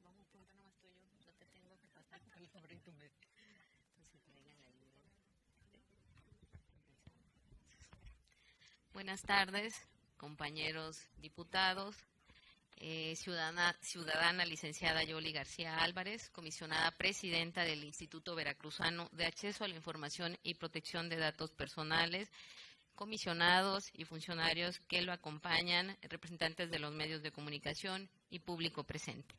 vamos a preguntar nomás tú y yo, no te tengo que pasar palabra y tú me... Entonces traigan la ayuda. Buenas tardes, compañeros diputados. Ciudadana licenciada Yoli García Álvarez, comisionada presidenta del Instituto Veracruzano de Acceso a la Información y Protección de Datos Personales, comisionados y funcionarios que lo acompañan, representantes de los medios de comunicación y público presente.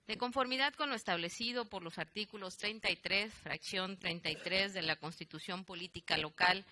De conformidad con lo establecido por los artículos 33, fracción 33 de la Constitución Política Local,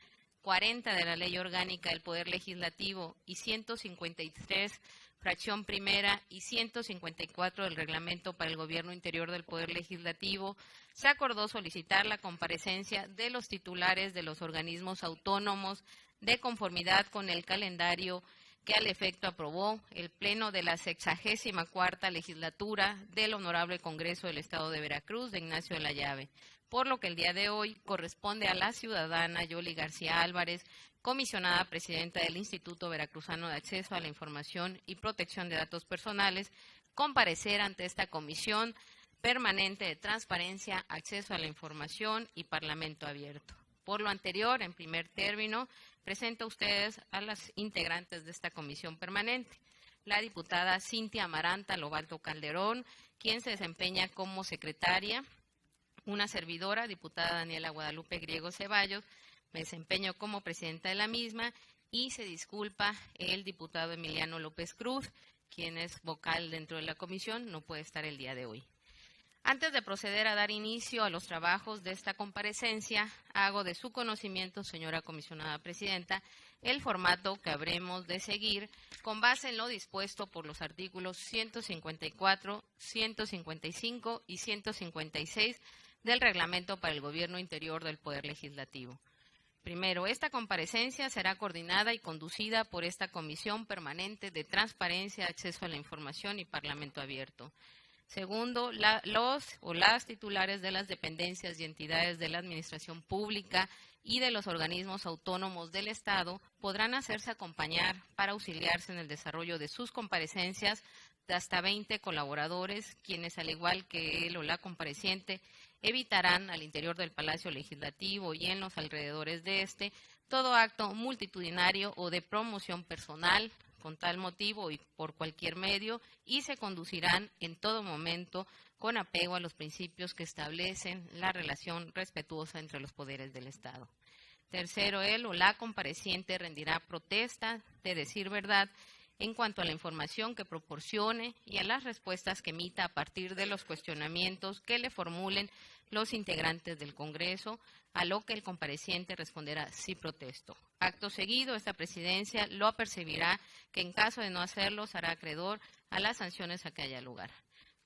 40 de la Ley Orgánica del Poder Legislativo y 153, fracción primera y 154 del Reglamento para el Gobierno Interior del Poder Legislativo, se acordó solicitar la comparecencia de los titulares de los organismos autónomos de conformidad con el calendario que al efecto aprobó el Pleno de la 64ª Legislatura del Honorable Congreso del Estado de Veracruz de Ignacio de la Llave, por lo que el día de hoy corresponde a la ciudadana Yoli García Álvarez, comisionada presidenta del Instituto Veracruzano de Acceso a la Información y Protección de Datos Personales, comparecer ante esta comisión permanente de transparencia, acceso a la información y Parlamento abierto. Por lo anterior, en primer término, presento a ustedes a las integrantes de esta comisión permanente. La diputada Cintia Amaranta Lobalto Calderón, quien se desempeña como secretaria. Una servidora, diputada Daniela Guadalupe Griego Ceballos, me desempeño como presidenta de la misma y se disculpa el diputado Emiliano López Cruz, quien es vocal dentro de la comisión, no puede estar el día de hoy. Antes de proceder a dar inicio a los trabajos de esta comparecencia, hago de su conocimiento, señora comisionada presidenta, el formato que habremos de seguir con base en lo dispuesto por los artículos 154, 155 y 156 del Reglamento para el Gobierno Interior del Poder Legislativo. Primero, esta comparecencia será coordinada y conducida por esta Comisión Permanente de Transparencia, Acceso a la Información y Parlamento Abierto. Segundo, los o las titulares de las dependencias y entidades de la administración pública y de los organismos autónomos del Estado podrán hacerse acompañar para auxiliarse en el desarrollo de sus comparecencias de hasta 20 colaboradores, quienes, al igual que él o la compareciente, evitarán al interior del Palacio Legislativo y en los alrededores de este todo acto multitudinario o de promoción personal con tal motivo y por cualquier medio, y se conducirán en todo momento con apego a los principios que establecen la relación respetuosa entre los poderes del Estado. Tercero, él o la compareciente rendirá protesta de decir verdad en cuanto a la información que proporcione y a las respuestas que emita a partir de los cuestionamientos que le formulen los integrantes del Congreso, a lo que el compareciente responderá sí protesto. Acto seguido, esta presidencia lo apercibirá que en caso de no hacerlo será acreedor a las sanciones a que haya lugar.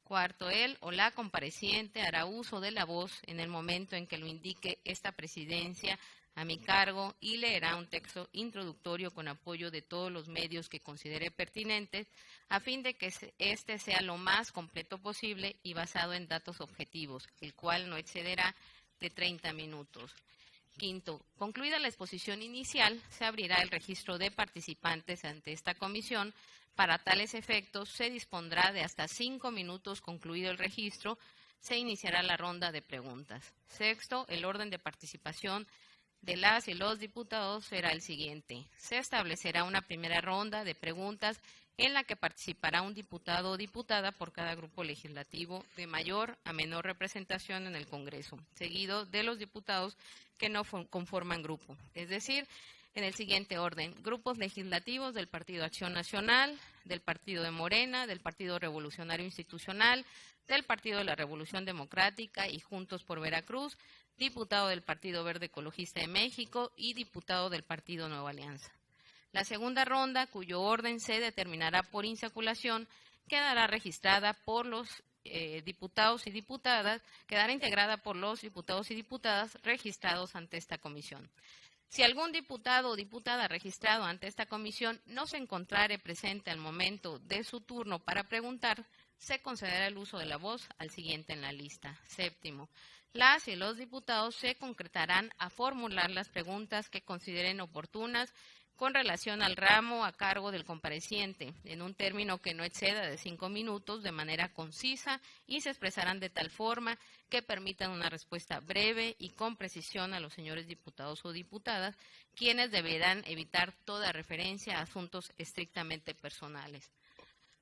Cuarto, él o la compareciente hará uso de la voz en el momento en que lo indique esta presidencia a mi cargo y leerá un texto introductorio con apoyo de todos los medios que considere pertinentes a fin de que este sea lo más completo posible y basado en datos objetivos, el cual no excederá de 30 minutos. Quinto, concluida la exposición inicial, se abrirá el registro de participantes ante esta comisión. Para tales efectos, se dispondrá de hasta 5 minutos concluido el registro, se iniciará la ronda de preguntas. Sexto, el orden de participación de las y los diputados será el siguiente. Se establecerá una primera ronda de preguntas en la que participará un diputado o diputada por cada grupo legislativo de mayor a menor representación en el Congreso, seguido de los diputados que no conforman grupo, es decir, en el siguiente orden: grupos legislativos del Partido Acción Nacional, del Partido de Morena, del Partido Revolucionario Institucional, del Partido de la Revolución Democrática y Juntos por Veracruz, diputado del Partido Verde Ecologista de México y diputado del Partido Nueva Alianza. La segunda ronda, cuyo orden se determinará por insaculación, quedará registrada por los diputados y diputadas, quedará integrada por los diputados y diputadas registrados ante esta comisión. Si algún diputado o diputada registrado ante esta comisión no se encontrare presente al momento de su turno para preguntar, se concederá el uso de la voz al siguiente en la lista. Séptimo, las y los diputados se concretarán a formular las preguntas que consideren oportunas con relación al ramo a cargo del compareciente, en un término que no exceda de 5 minutos, de manera concisa, y se expresarán de tal forma que permitan una respuesta breve y con precisión a los señores diputados o diputadas, quienes deberán evitar toda referencia a asuntos estrictamente personales.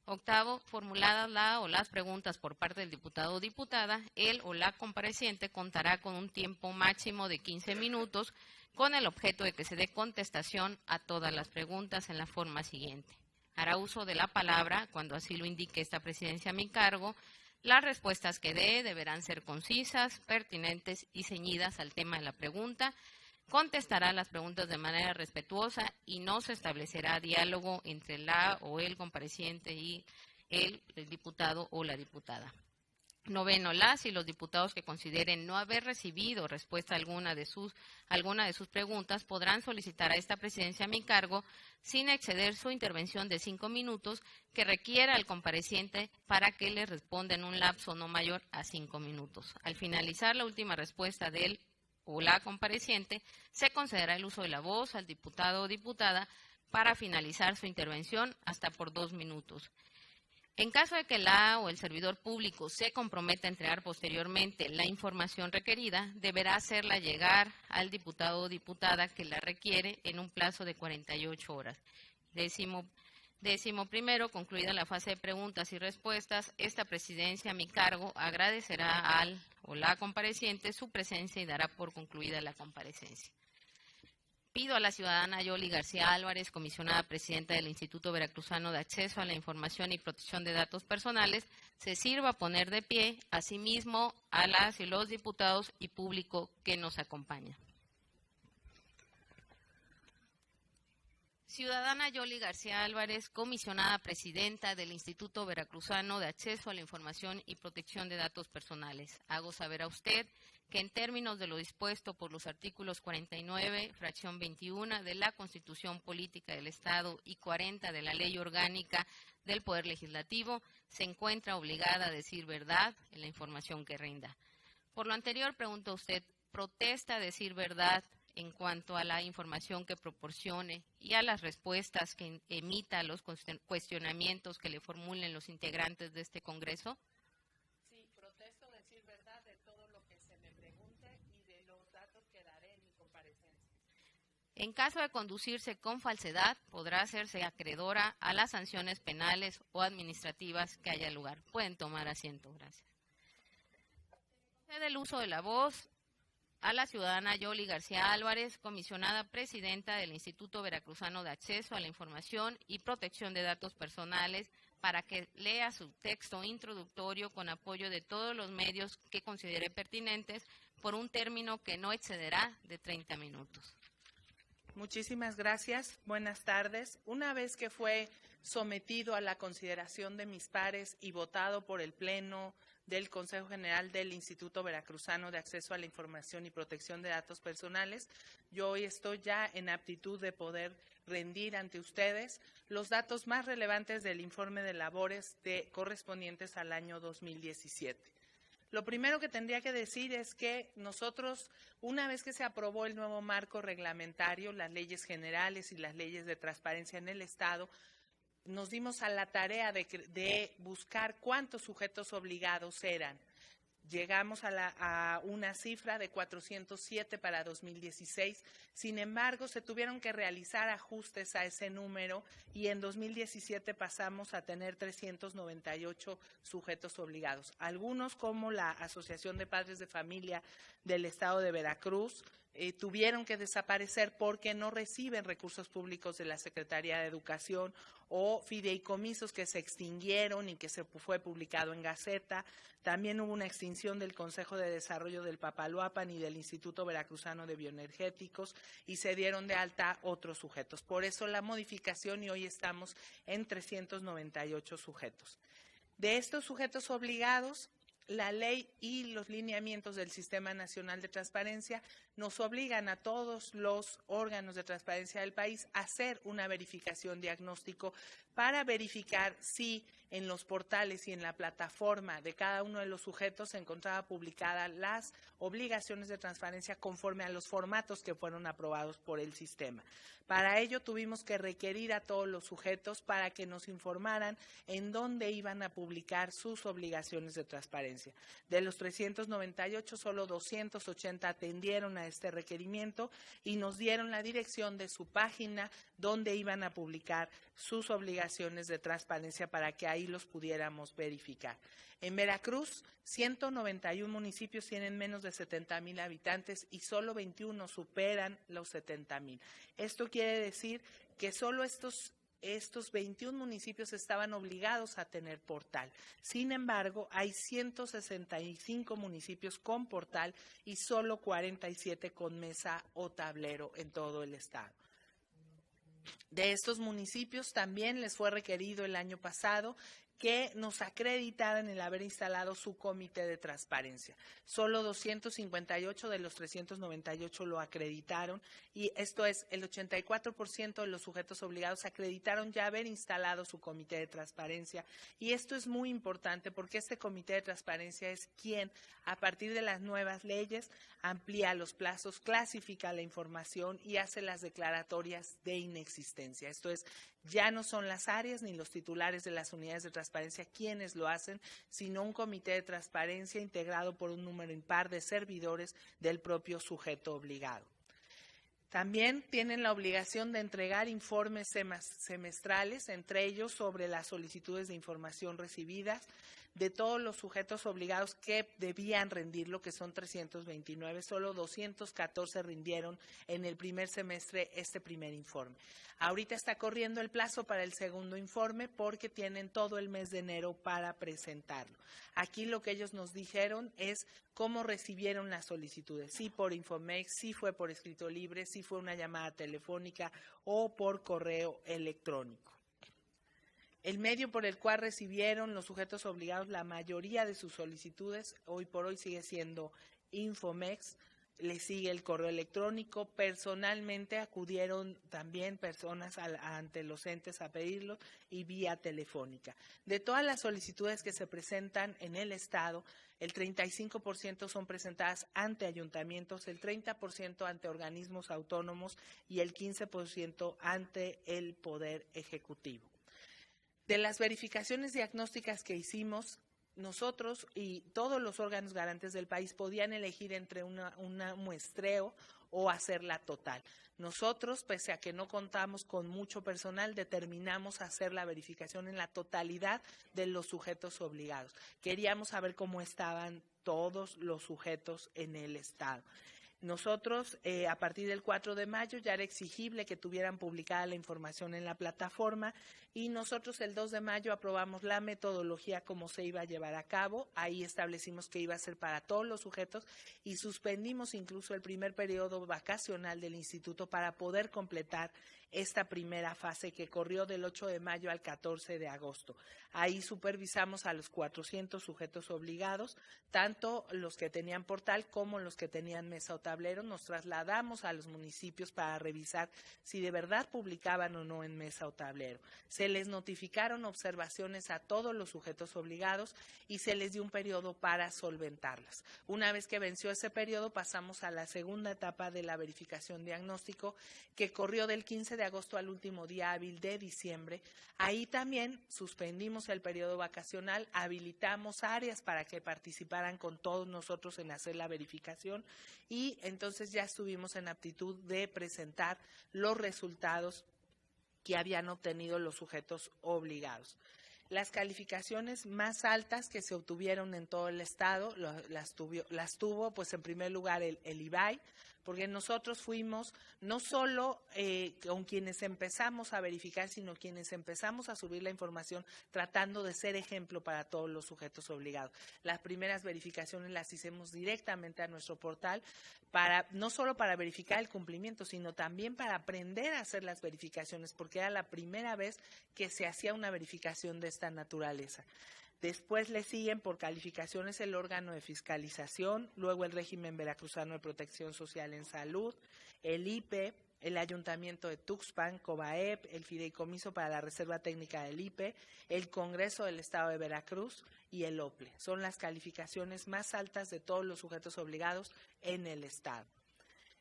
Octavo, formuladas la o las preguntas por parte del diputado o diputada, él o la compareciente contará con un tiempo máximo de 15 minutos con el objeto de que se dé contestación a todas las preguntas en la forma siguiente. Hará uso de la palabra cuando así lo indique esta presidencia a mi cargo. Las respuestas que dé deberán ser concisas, pertinentes y ceñidas al tema de la pregunta. Contestará las preguntas de manera respetuosa y no se establecerá diálogo entre la o el compareciente y el diputado o la diputada. Noveno, las y los diputados que consideren no haber recibido respuesta alguna de sus preguntas podrán solicitar a esta presidencia a mi cargo, sin exceder su intervención de 5 minutos, que requiera al compareciente para que le responda en un lapso no mayor a 5 minutos. Al finalizar la última respuesta de él o la compareciente, se concederá el uso de la voz al diputado o diputada para finalizar su intervención hasta por 2 minutos. En caso de que la o el servidor público se comprometa a entregar posteriormente la información requerida, deberá hacerla llegar al diputado o diputada que la requiere en un plazo de 48 horas. Décimo primero, concluida la fase de preguntas y respuestas, esta presidencia a mi cargo agradecerá al o la compareciente su presencia y dará por concluida la comparecencia. Pido a la ciudadana Yoli García Álvarez, comisionada presidenta del Instituto Veracruzano de Acceso a la Información y Protección de Datos Personales, se sirva a poner de pie, asimismo a las y los diputados y público que nos acompaña. Ciudadana Yoli García Álvarez, comisionada presidenta del Instituto Veracruzano de Acceso a la Información y Protección de Datos Personales. Hago saber a usted que en términos de lo dispuesto por los artículos 49, fracción 21 de la Constitución Política del Estado y 40 de la Ley Orgánica del Poder Legislativo, se encuentra obligada a decir verdad en la información que rinda. Por lo anterior, pregunto a usted, ¿protesta decir verdad en cuanto a la información que proporcione y a las respuestas que emita a los cuestionamientos que le formulen los integrantes de este Congreso? Sí, protesto decir verdad de todo lo que se me pregunte y de los datos que daré en mi comparecencia. En caso de conducirse con falsedad, podrá hacerse acreedora a las sanciones penales o administrativas que haya lugar. Pueden tomar asiento, gracias. El uso de la voz a la ciudadana Yoli García Álvarez, comisionada presidenta del Instituto Veracruzano de Acceso a la Información y Protección de Datos Personales, para que lea su texto introductorio con apoyo de todos los medios que considere pertinentes por un término que no excederá de 30 minutos. Muchísimas gracias. Buenas tardes. Una vez que fue sometido a la consideración de mis pares y votado por el Pleno del Consejo General del Instituto Veracruzano de Acceso a la Información y Protección de Datos Personales, yo hoy estoy ya en aptitud de poder rendir ante ustedes los datos más relevantes del informe de labores correspondientes al año 2017. Lo primero que tendría que decir es que nosotros, una vez que se aprobó el nuevo marco reglamentario, las leyes generales y las leyes de transparencia en el Estado, nos dimos a la tarea de buscar cuántos sujetos obligados eran. Llegamos a una cifra de 407 para 2016, sin embargo, se tuvieron que realizar ajustes a ese número y en 2017 pasamos a tener 398 sujetos obligados. Algunos, como la Asociación de Padres de Familia del Estado de Veracruz, tuvieron que desaparecer porque no reciben recursos públicos de la Secretaría de Educación, o fideicomisos que se extinguieron y que se fue publicado en Gaceta. También hubo una extinción del Consejo de Desarrollo del Papaloapan y del Instituto Veracruzano de Bioenergéticos y se dieron de alta otros sujetos. Por eso la modificación, y hoy estamos en 398 sujetos. De estos sujetos obligados, la ley y los lineamientos del Sistema Nacional de Transparencia nos obligan a todos los órganos de transparencia del país a hacer una verificación diagnóstico para verificar si en los portales y en la plataforma de cada uno de los sujetos se encontraba publicadas las obligaciones de transparencia conforme a los formatos que fueron aprobados por el sistema. Para ello tuvimos que requerir a todos los sujetos para que nos informaran en dónde iban a publicar sus obligaciones de transparencia. De los 398, solo 280 atendieron a este requerimiento y nos dieron la dirección de su página donde iban a publicar sus obligaciones de transparencia para que ahí los pudiéramos verificar. En Veracruz, 191 municipios tienen menos de 70,000 habitantes y solo 21 superan los 70,000. Esto quiere decir que solo estos 21 municipios estaban obligados a tener portal. Sin embargo, hay 165 municipios con portal y solo 47 con mesa o tablero en todo el estado. De estos municipios también les fue requerido el año pasado que nos acreditaran el haber instalado su comité de transparencia. Solo 258 de los 398 lo acreditaron y esto es, el 84% de los sujetos obligados acreditaron ya haber instalado su comité de transparencia. Y esto es muy importante porque este comité de transparencia es quien, a partir de las nuevas leyes, amplía los plazos, clasifica la información y hace las declaratorias de inexistencia. Esto es, ya no son las áreas ni los titulares de las unidades de transparencia quienes lo hacen, sino un comité de transparencia integrado por un número impar de servidores del propio sujeto obligado. También tienen la obligación de entregar informes semestrales, entre ellos sobre las solicitudes de información recibidas de todos los sujetos obligados que debían rendirlo, que son 329, solo 214 rindieron en el primer semestre este primer informe. Ahorita está corriendo el plazo para el segundo informe porque tienen todo el mes de enero para presentarlo. Aquí lo que ellos nos dijeron es cómo recibieron las solicitudes, si por Infomex, si fue por escrito libre, si fue una llamada telefónica o por correo electrónico. El medio por el cual recibieron los sujetos obligados la mayoría de sus solicitudes, hoy por hoy sigue siendo Infomex, le sigue el correo electrónico. Personalmente acudieron también personas ante los entes a pedirlo y vía telefónica. De todas las solicitudes que se presentan en el Estado, el 35% son presentadas ante ayuntamientos, el 30% ante organismos autónomos y el 15% ante el Poder Ejecutivo. De las verificaciones diagnósticas que hicimos, nosotros y todos los órganos garantes del país podían elegir entre un muestreo o hacerla total. Nosotros, pese a que no contamos con mucho personal, determinamos hacer la verificación en la totalidad de los sujetos obligados. Queríamos saber cómo estaban todos los sujetos en el Estado. Nosotros, a partir del 4 de mayo, ya era exigible que tuvieran publicada la información en la plataforma y nosotros el 2 de mayo aprobamos la metodología como se iba a llevar a cabo. Ahí establecimos que iba a ser para todos los sujetos y suspendimos incluso el primer periodo vacacional del instituto para poder completar esta primera fase que corrió del 8 de mayo al 14 de agosto. Ahí supervisamos a los 400 sujetos obligados, tanto los que tenían portal como los que tenían mesa o tablero. Nos trasladamos a los municipios para revisar si de verdad publicaban o no en mesa o tablero. Se les notificaron observaciones a todos los sujetos obligados y se les dio un periodo para solventarlas. Una vez que venció ese periodo, pasamos a la segunda etapa de la verificación diagnóstico, que corrió del 15 de agosto al último día hábil de diciembre. Ahí también suspendimos el periodo vacacional, habilitamos áreas para que participaran con todos nosotros en hacer la verificación y entonces ya estuvimos en aptitud de presentar los resultados que habían obtenido los sujetos obligados. Las calificaciones más altas que se obtuvieron en todo el estado las tuvo pues en primer lugar el IBAI, porque nosotros fuimos no solo con quienes empezamos a verificar, sino quienes empezamos a subir la información tratando de ser ejemplo para todos los sujetos obligados. Las primeras verificaciones las hicimos directamente a nuestro portal, no solo para verificar el cumplimiento, sino también para aprender a hacer las verificaciones, porque era la primera vez que se hacía una verificación de esta naturaleza. Después le siguen por calificaciones el órgano de fiscalización, luego el régimen veracruzano de protección social en salud, el IPE, el Ayuntamiento de Tuxpan, COBAEP, el Fideicomiso para la Reserva Técnica del IPE, el Congreso del Estado de Veracruz y el OPLE. Son las calificaciones más altas de todos los sujetos obligados en el Estado.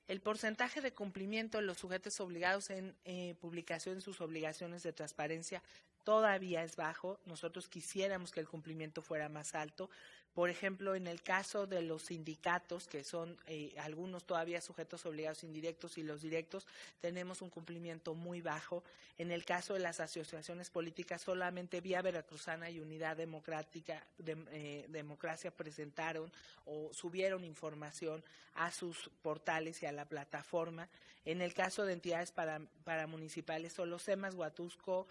El porcentaje de cumplimiento de los sujetos obligados en publicación de sus obligaciones de transparencia todavía es bajo. Nosotros quisiéramos que el cumplimiento fuera más alto. Por ejemplo, en el caso de los sindicatos, que son algunos todavía sujetos obligados indirectos y los directos, tenemos un cumplimiento muy bajo. En el caso de las asociaciones políticas, solamente Vía Veracruzana y Unidad Democrática, Democracia presentaron o subieron información a sus portales y a la plataforma. En el caso de entidades paramunicipales, solo CEMAS Huatusco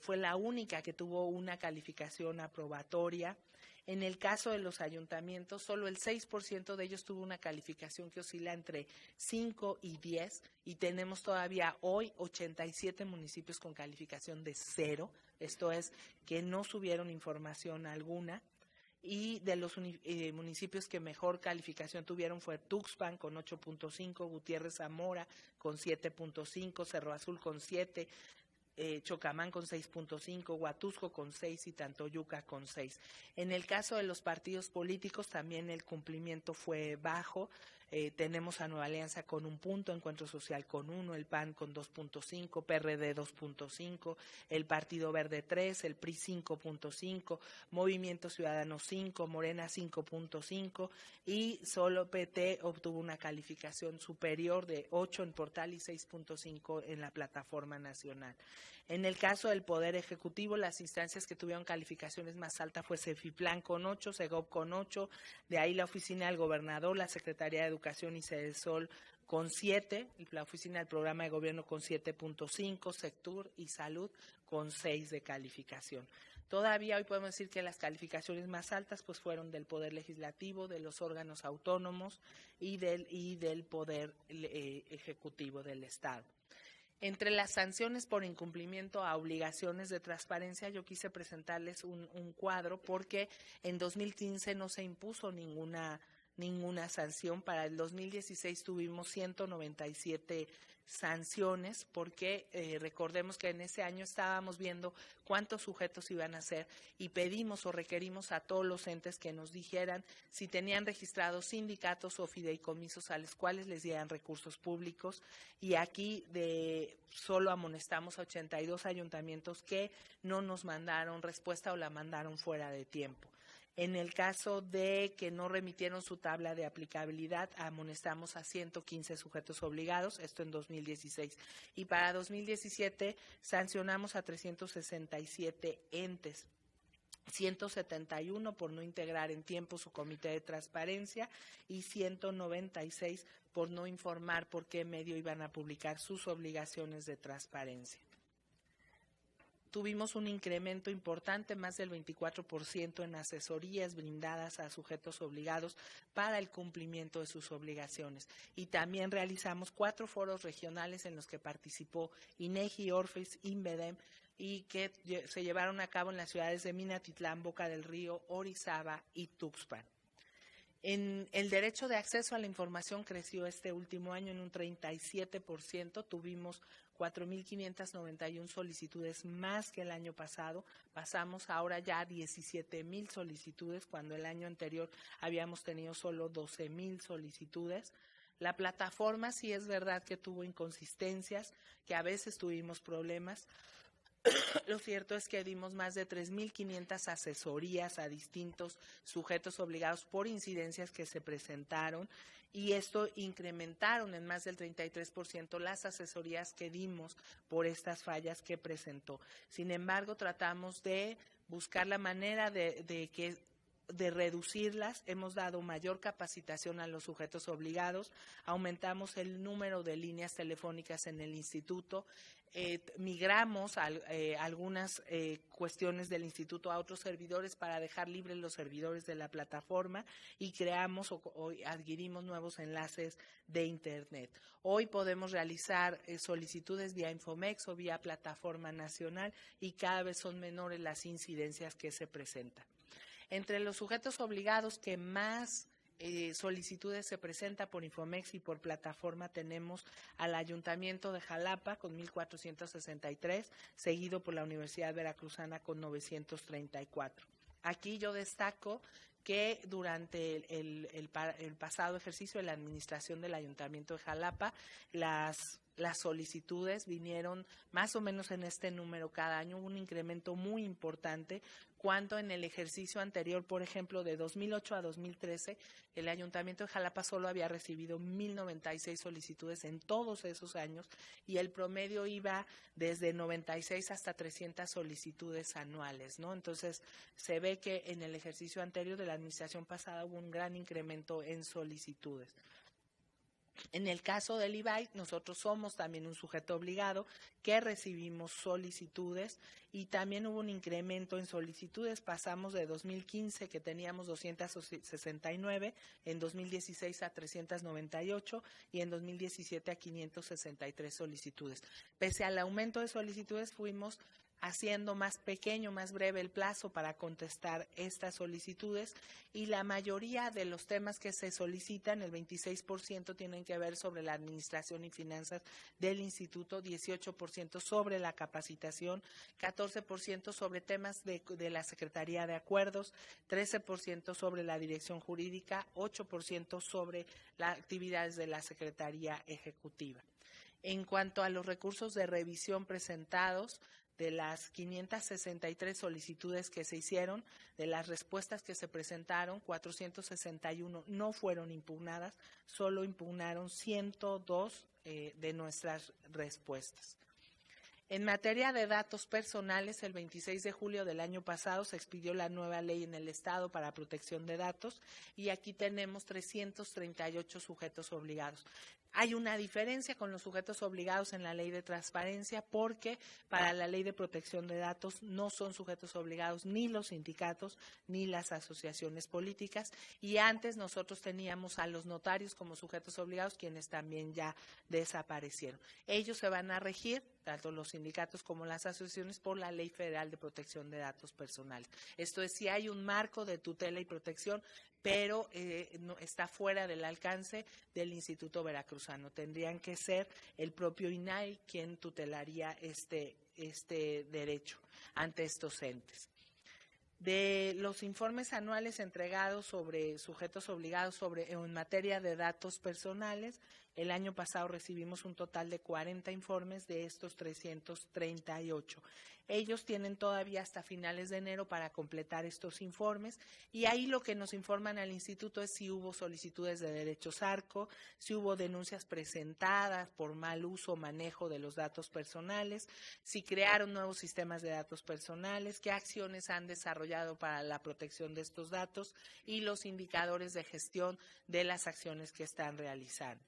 fue la única que tuvo una calificación aprobatoria. En el caso de los ayuntamientos, solo el 6% de ellos tuvo una calificación que oscila entre 5 y 10, y tenemos todavía hoy 87 municipios con calificación de 0, esto es, que no subieron información alguna. Y de los municipios que mejor calificación tuvieron fue Tuxpan con 8.5, Gutiérrez Zamora con 7.5, Cerro Azul con 7, Chocamán con 6.5, Huatusco con 6 y Tantoyuca con 6. En el caso de los partidos políticos también el cumplimiento fue bajo. Tenemos a Nueva Alianza con 1 punto, Encuentro Social con 1, el PAN con 2.5, PRD 2.5, el Partido Verde 3, el PRI 5.5, Movimiento Ciudadano 5, Morena 5.5 y solo PT obtuvo una calificación superior de 8 en portal y 6.5 en la plataforma nacional. En el caso del Poder Ejecutivo, las instancias que tuvieron calificaciones más altas fue Cefiplan con 8, Segov con 8, de ahí la Oficina del Gobernador, la Secretaría de Educación y Cedesol con 7, la Oficina del Programa de Gobierno con 7.5, Sectur y Salud con 6 de calificación. Todavía hoy podemos decir que las calificaciones más altas pues fueron del Poder Legislativo, de los órganos autónomos y del Poder Ejecutivo del Estado. Entre las sanciones por incumplimiento a obligaciones de transparencia, yo quise presentarles un cuadro porque en 2015 no se impuso ninguna sanción. Para el 2016 tuvimos 197 sanciones porque recordemos que en ese año estábamos viendo cuántos sujetos iban a ser y pedimos o requerimos a todos los entes que nos dijeran si tenían registrados sindicatos o fideicomisos a los cuales les dieran recursos públicos, y aquí solo amonestamos a 82 ayuntamientos que no nos mandaron respuesta o la mandaron fuera de tiempo. En el caso de que no remitieron su tabla de aplicabilidad, amonestamos a 115 sujetos obligados, esto en 2016. Y para 2017 sancionamos a 367 entes, 171 por no integrar en tiempo su comité de transparencia y 196 por no informar por qué medio iban a publicar sus obligaciones de transparencia. Tuvimos un incremento importante, más del 24% en asesorías brindadas a sujetos obligados para el cumplimiento de sus obligaciones. Y también realizamos 4 foros regionales en los que participó INEGI, Orfis, INVEDEM, y que se llevaron a cabo en las ciudades de Minatitlán, Boca del Río, Orizaba y Tuxpan. En el derecho de acceso a la información creció este último año en un 37%, tuvimos 4.591 solicitudes más que el año pasado, pasamos ahora ya a 17,000 solicitudes, cuando el año anterior habíamos tenido solo 12,000 solicitudes. La plataforma sí es verdad que tuvo inconsistencias, que a veces tuvimos problemas. Lo cierto es que dimos más de 3.500 asesorías a distintos sujetos obligados por incidencias que se presentaron, y esto incrementaron en más del 33% las asesorías que dimos por estas fallas que presentó. Sin embargo, tratamos de buscar la manera de reducirlas. Hemos dado mayor capacitación a los sujetos obligados, aumentamos el número de líneas telefónicas en el instituto, migramos algunas cuestiones del instituto a otros servidores para dejar libres los servidores de la plataforma, y creamos o adquirimos nuevos enlaces de internet. Hoy podemos realizar solicitudes vía Infomex o vía plataforma nacional, y cada vez son menores las incidencias que se presentan. Entre los sujetos obligados que más solicitudes se presenta por Infomex y por plataforma tenemos al Ayuntamiento de Jalapa con 1,463, seguido por la Universidad Veracruzana con 934. Aquí yo destaco que durante el pasado ejercicio de la administración del Ayuntamiento de Jalapa, las solicitudes vinieron más o menos en este número cada año, un incremento muy importante, cuando en el ejercicio anterior, por ejemplo, de 2008 a 2013, el Ayuntamiento de Jalapa solo había recibido 1,096 solicitudes en todos esos años y el promedio iba desde 96 hasta 300 solicitudes anuales, ¿no? Entonces, se ve que en el ejercicio anterior de la administración pasada hubo un gran incremento en solicitudes. En el caso del IBAI, nosotros somos también un sujeto obligado que recibimos solicitudes y también hubo un incremento en solicitudes. Pasamos de 2015, que teníamos 269, en 2016 a 398 y en 2017 a 563 solicitudes. Pese al aumento de solicitudes, fuimos haciendo más pequeño, más breve el plazo para contestar estas solicitudes y la mayoría de los temas que se solicitan, el 26% tienen que ver sobre la administración y finanzas del instituto, 18% sobre la capacitación, 14% sobre temas de la Secretaría de Acuerdos, 13% sobre la dirección jurídica, 8% sobre las actividades de la Secretaría Ejecutiva. En cuanto a los recursos de revisión presentados, de las 563 solicitudes que se hicieron, de las respuestas que se presentaron, 461 no fueron impugnadas, solo impugnaron 102 de nuestras respuestas. En materia de datos personales, el 26 de julio del año pasado se expidió la nueva ley en el Estado para protección de datos y aquí tenemos 338 sujetos obligados. Hay una diferencia con los sujetos obligados en la ley de transparencia porque para la ley de protección de datos no son sujetos obligados ni los sindicatos ni las asociaciones políticas y antes nosotros teníamos a los notarios como sujetos obligados, quienes también ya desaparecieron. Ellos se van a regir, tanto los sindicatos como las asociaciones, por la Ley Federal de Protección de Datos Personales. Esto es, si hay un marco de tutela y protección, pero no, está fuera del alcance del Instituto Veracruzano. Tendrían que ser el propio INAI quien tutelaría este derecho ante estos entes. De los informes anuales entregados sobre sujetos obligados en materia de datos personales, el año pasado recibimos un total de 40 informes de estos 338. Ellos tienen todavía hasta finales de enero para completar estos informes y ahí lo que nos informan al instituto es si hubo solicitudes de derechos ARCO, si hubo denuncias presentadas por mal uso o manejo de los datos personales, si crearon nuevos sistemas de datos personales, qué acciones han desarrollado para la protección de estos datos y los indicadores de gestión de las acciones que están realizando.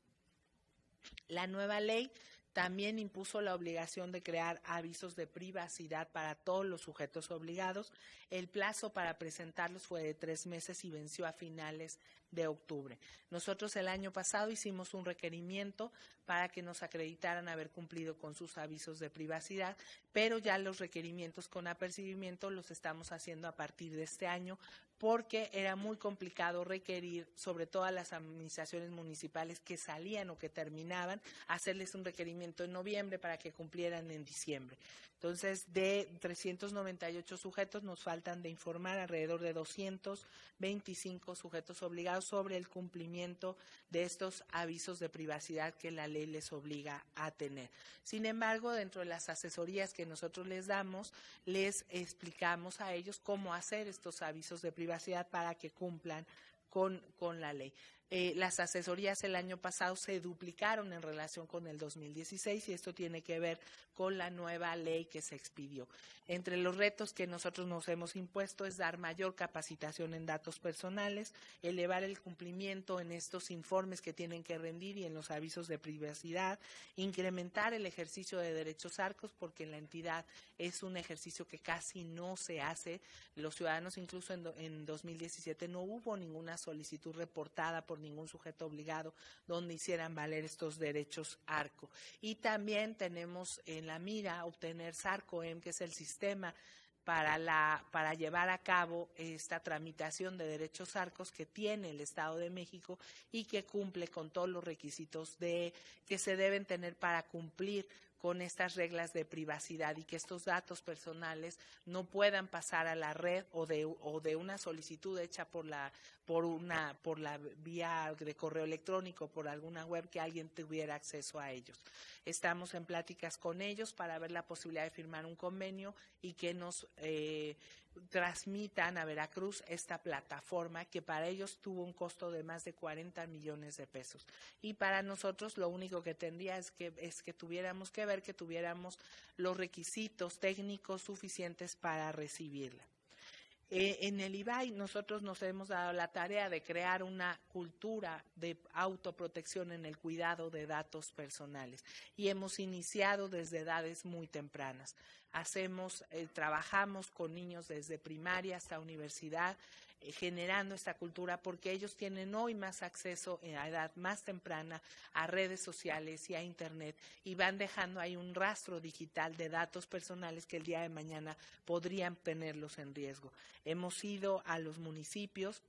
La nueva ley también impuso la obligación de crear avisos de privacidad para todos los sujetos obligados. El plazo para presentarlos fue de 3 meses y venció a finales de octubre. Nosotros el año pasado hicimos un requerimiento para que nos acreditaran haber cumplido con sus avisos de privacidad, pero ya los requerimientos con apercibimiento los estamos haciendo a partir de este año porque era muy complicado requerir, sobre todo a las administraciones municipales que salían o que terminaban, hacerles un requerimiento en noviembre para que cumplieran en diciembre. Entonces, de 398 sujetos nos faltan de informar alrededor de 225 sujetos obligados sobre el cumplimiento de estos avisos de privacidad que la ley les obliga a tener. Sin embargo, dentro de las asesorías que nosotros les damos, les explicamos a ellos cómo hacer estos avisos de privacidad para que cumplan con la ley. Las asesorías el año pasado se duplicaron en relación con el 2016 y esto tiene que ver con la nueva ley que se expidió. Entre los retos que nosotros nos hemos impuesto es dar mayor capacitación en datos personales, elevar el cumplimiento en estos informes que tienen que rendir y en los avisos de privacidad, incrementar el ejercicio de derechos ARCOS porque en la entidad es un ejercicio que casi no se hace. Los ciudadanos incluso en 2017 no hubo ninguna solicitud reportada por ningún sujeto obligado donde hicieran valer estos derechos ARCO. Y también tenemos en la mira obtener SARCOEM, que es el sistema para llevar a cabo esta tramitación de derechos ARCOS que tiene el Estado de México y que cumple con todos los requisitos que se deben tener para cumplir con estas reglas de privacidad y que estos datos personales no puedan pasar a la red o de una solicitud hecha por la vía de correo electrónico, por alguna web, que alguien tuviera acceso a ellos. Estamos en pláticas con ellos para ver la posibilidad de firmar un convenio y que nos transmitan a Veracruz esta plataforma que para ellos tuvo un costo de más de 40 millones de pesos. Y para nosotros lo único que tendría es que tuviéramos que ver que tuviéramos los requisitos técnicos suficientes para recibirla. En el IBAI nosotros nos hemos dado la tarea de crear una cultura de autoprotección en el cuidado de datos personales y hemos iniciado desde edades muy tempranas. Trabajamos con niños desde primaria hasta universidad, generando esta cultura porque ellos tienen hoy más acceso a edad más temprana a redes sociales y a internet y van dejando ahí un rastro digital de datos personales que el día de mañana podrían tenerlos en riesgo. Hemos ido a los municipios,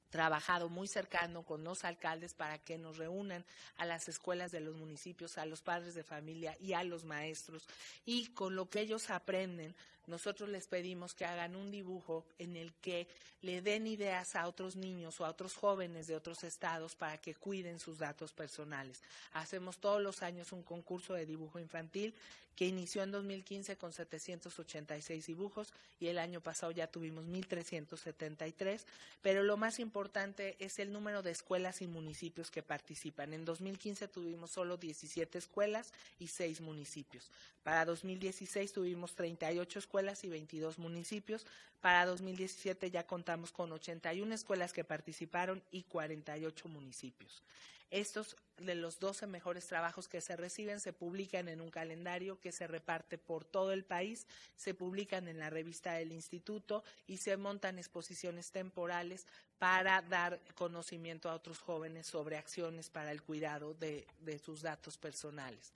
trabajado muy cercano con los alcaldes para que nos reúnan a las escuelas de los municipios, a los padres de familia y a los maestros, y con lo que ellos aprenden, nosotros les pedimos que hagan un dibujo en el que le den ideas a otros niños o a otros jóvenes de otros estados para que cuiden sus datos personales. Hacemos todos los años un concurso de dibujo infantil que inició en 2015 con 786 dibujos y el año pasado ya tuvimos 1,373, pero lo más importante es el número de escuelas y municipios que participan. En 2015 tuvimos solo 17 escuelas y 6 municipios. Para 2016 tuvimos 38 escuelas y 22 municipios. Para 2017 ya contamos con 81 escuelas que participaron y 48 municipios. Estos de los 12 mejores trabajos que se reciben se publican en un calendario que se reparte por todo el país, se publican en la revista del instituto y se montan exposiciones temporales para dar conocimiento a otros jóvenes sobre acciones para el cuidado de sus datos personales.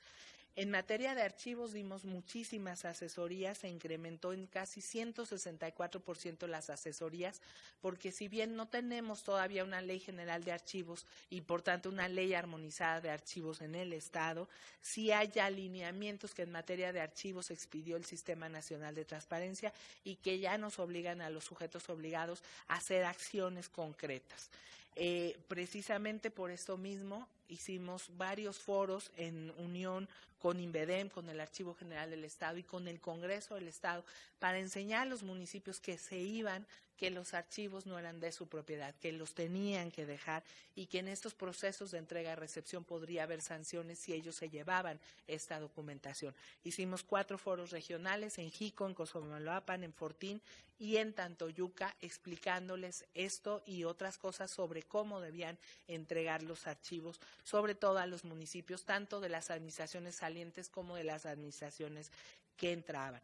En materia de archivos dimos muchísimas asesorías, se incrementó en casi 164% las asesorías, porque si bien no tenemos todavía una ley general de archivos y por tanto una ley armonizada de archivos en el Estado, sí hay alineamientos que en materia de archivos expidió el Sistema Nacional de Transparencia y que ya nos obligan a los sujetos obligados a hacer acciones concretas. Precisamente por esto mismo hicimos varios foros en unión con INVEDEM, con el Archivo General del Estado y con el Congreso del Estado para enseñar a los municipios que se iban, que los archivos no eran de su propiedad, que los tenían que dejar y que en estos procesos de entrega-recepción podría haber sanciones si ellos se llevaban esta documentación. Hicimos 4 foros regionales en Jico, en Cosamaloapan, en Fortín y en Tantoyuca, explicándoles esto y otras cosas sobre cómo debían entregar los archivos, sobre todo a los municipios, tanto de las administraciones salientes como de las administraciones que entraban.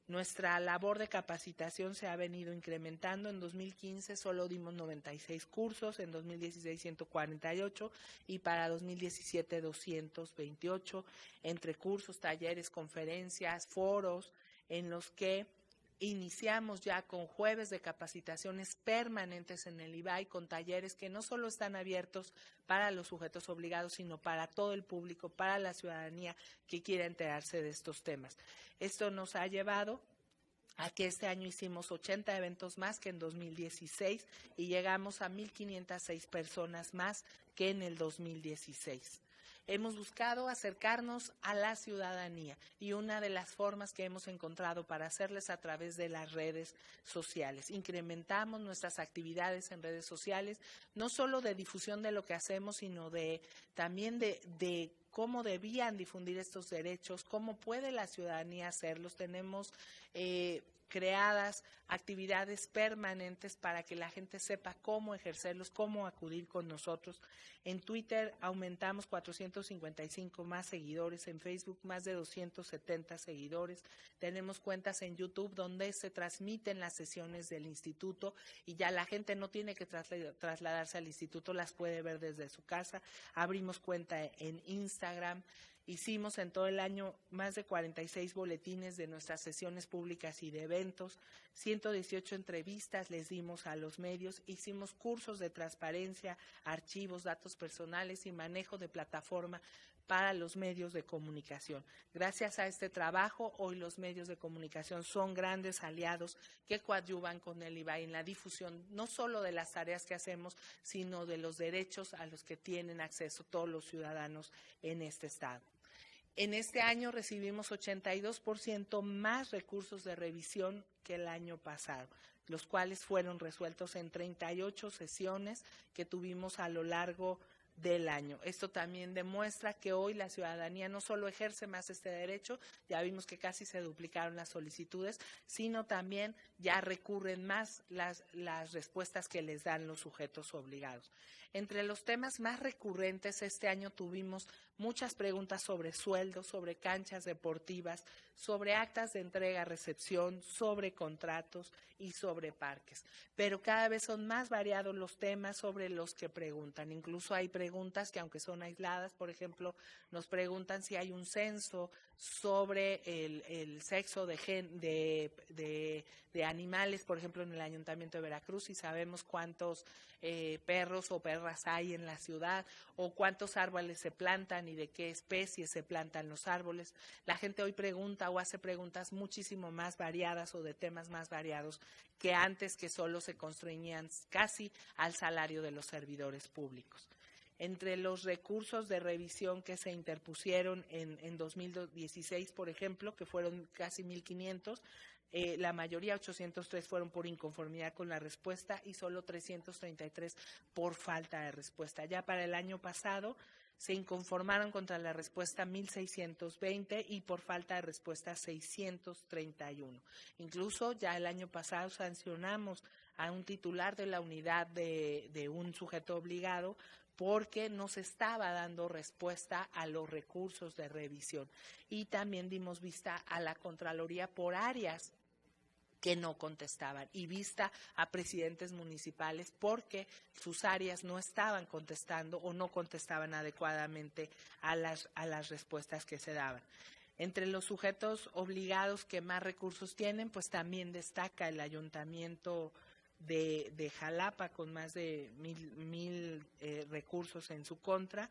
Nuestra labor de capacitación se ha venido incrementando. En 2015 solo dimos 96 cursos, en 2016 148 y para 2017 228, entre cursos, talleres, conferencias, foros, en los que iniciamos ya con jueves de capacitaciones permanentes en el IBAI, con talleres que no solo están abiertos para los sujetos obligados, sino para todo el público, para la ciudadanía que quiera enterarse de estos temas. Esto nos ha llevado a que este año hicimos 80 eventos más que en 2016 y llegamos a 1,506 personas más que en el 2016. Hemos buscado acercarnos a la ciudadanía y una de las formas que hemos encontrado para hacerles a través de las redes sociales. Incrementamos nuestras actividades en redes sociales, no solo de difusión de lo que hacemos, sino también de cómo debían difundir estos derechos, cómo puede la ciudadanía hacerlos. Tenemos creadas actividades permanentes para que la gente sepa cómo ejercerlos, cómo acudir con nosotros. En Twitter aumentamos 455 más seguidores, en Facebook más de 270 seguidores. Tenemos cuentas en YouTube donde se transmiten las sesiones del instituto y ya la gente no tiene que trasladarse al instituto, las puede ver desde su casa. Abrimos cuenta en Instagram. Hicimos en todo el año más de 46 boletines de nuestras sesiones públicas y de eventos, 118 entrevistas les dimos a los medios, hicimos cursos de transparencia, archivos, datos personales y manejo de plataforma para los medios de comunicación. Gracias a este trabajo, hoy los medios de comunicación son grandes aliados que coadyuvan con el IBAI en la difusión no solo de las tareas que hacemos, sino de los derechos a los que tienen acceso todos los ciudadanos en este estado. En este año recibimos 82% más recursos de revisión que el año pasado, los cuales fueron resueltos en 38 sesiones que tuvimos a lo largo del año. Esto también demuestra que hoy la ciudadanía no solo ejerce más este derecho, ya vimos que casi se duplicaron las solicitudes, sino también ya recurren más las respuestas que les dan los sujetos obligados. Entre los temas más recurrentes este año tuvimos muchas preguntas sobre sueldos, sobre canchas deportivas, sobre actas de entrega-recepción, sobre contratos y sobre parques. Pero cada vez son más variados los temas sobre los que preguntan. Incluso hay preguntas que, aunque son aisladas, por ejemplo, nos preguntan si hay un censo sobre el sexo de animales, por ejemplo, en el Ayuntamiento de Veracruz, y sabemos cuántos perros o perras hay en la ciudad, o cuántos árboles se plantan y de qué especies se plantan los árboles. La gente hoy pregunta o hace preguntas muchísimo más variadas o de temas más variados que antes, que solo se constreñían casi al salario de los servidores públicos. Entre los recursos de revisión que se interpusieron en 2016, por ejemplo, que fueron casi 1,500, la mayoría, 803, fueron por inconformidad con la respuesta y solo 333 por falta de respuesta. Ya para el año pasado se inconformaron contra la respuesta 1,620 y por falta de respuesta 631. Incluso ya el año pasado sancionamos a un titular de la unidad de un sujeto obligado porque no se estaba dando respuesta a los recursos de revisión. Y también dimos vista a la Contraloría por áreas que no contestaban, y vista a presidentes municipales porque sus áreas no estaban contestando o no contestaban adecuadamente a las respuestas que se daban. Entre los sujetos obligados que más recursos tienen, pues también destaca el Ayuntamiento de Jalapa, con más de 1,000 recursos en su contra.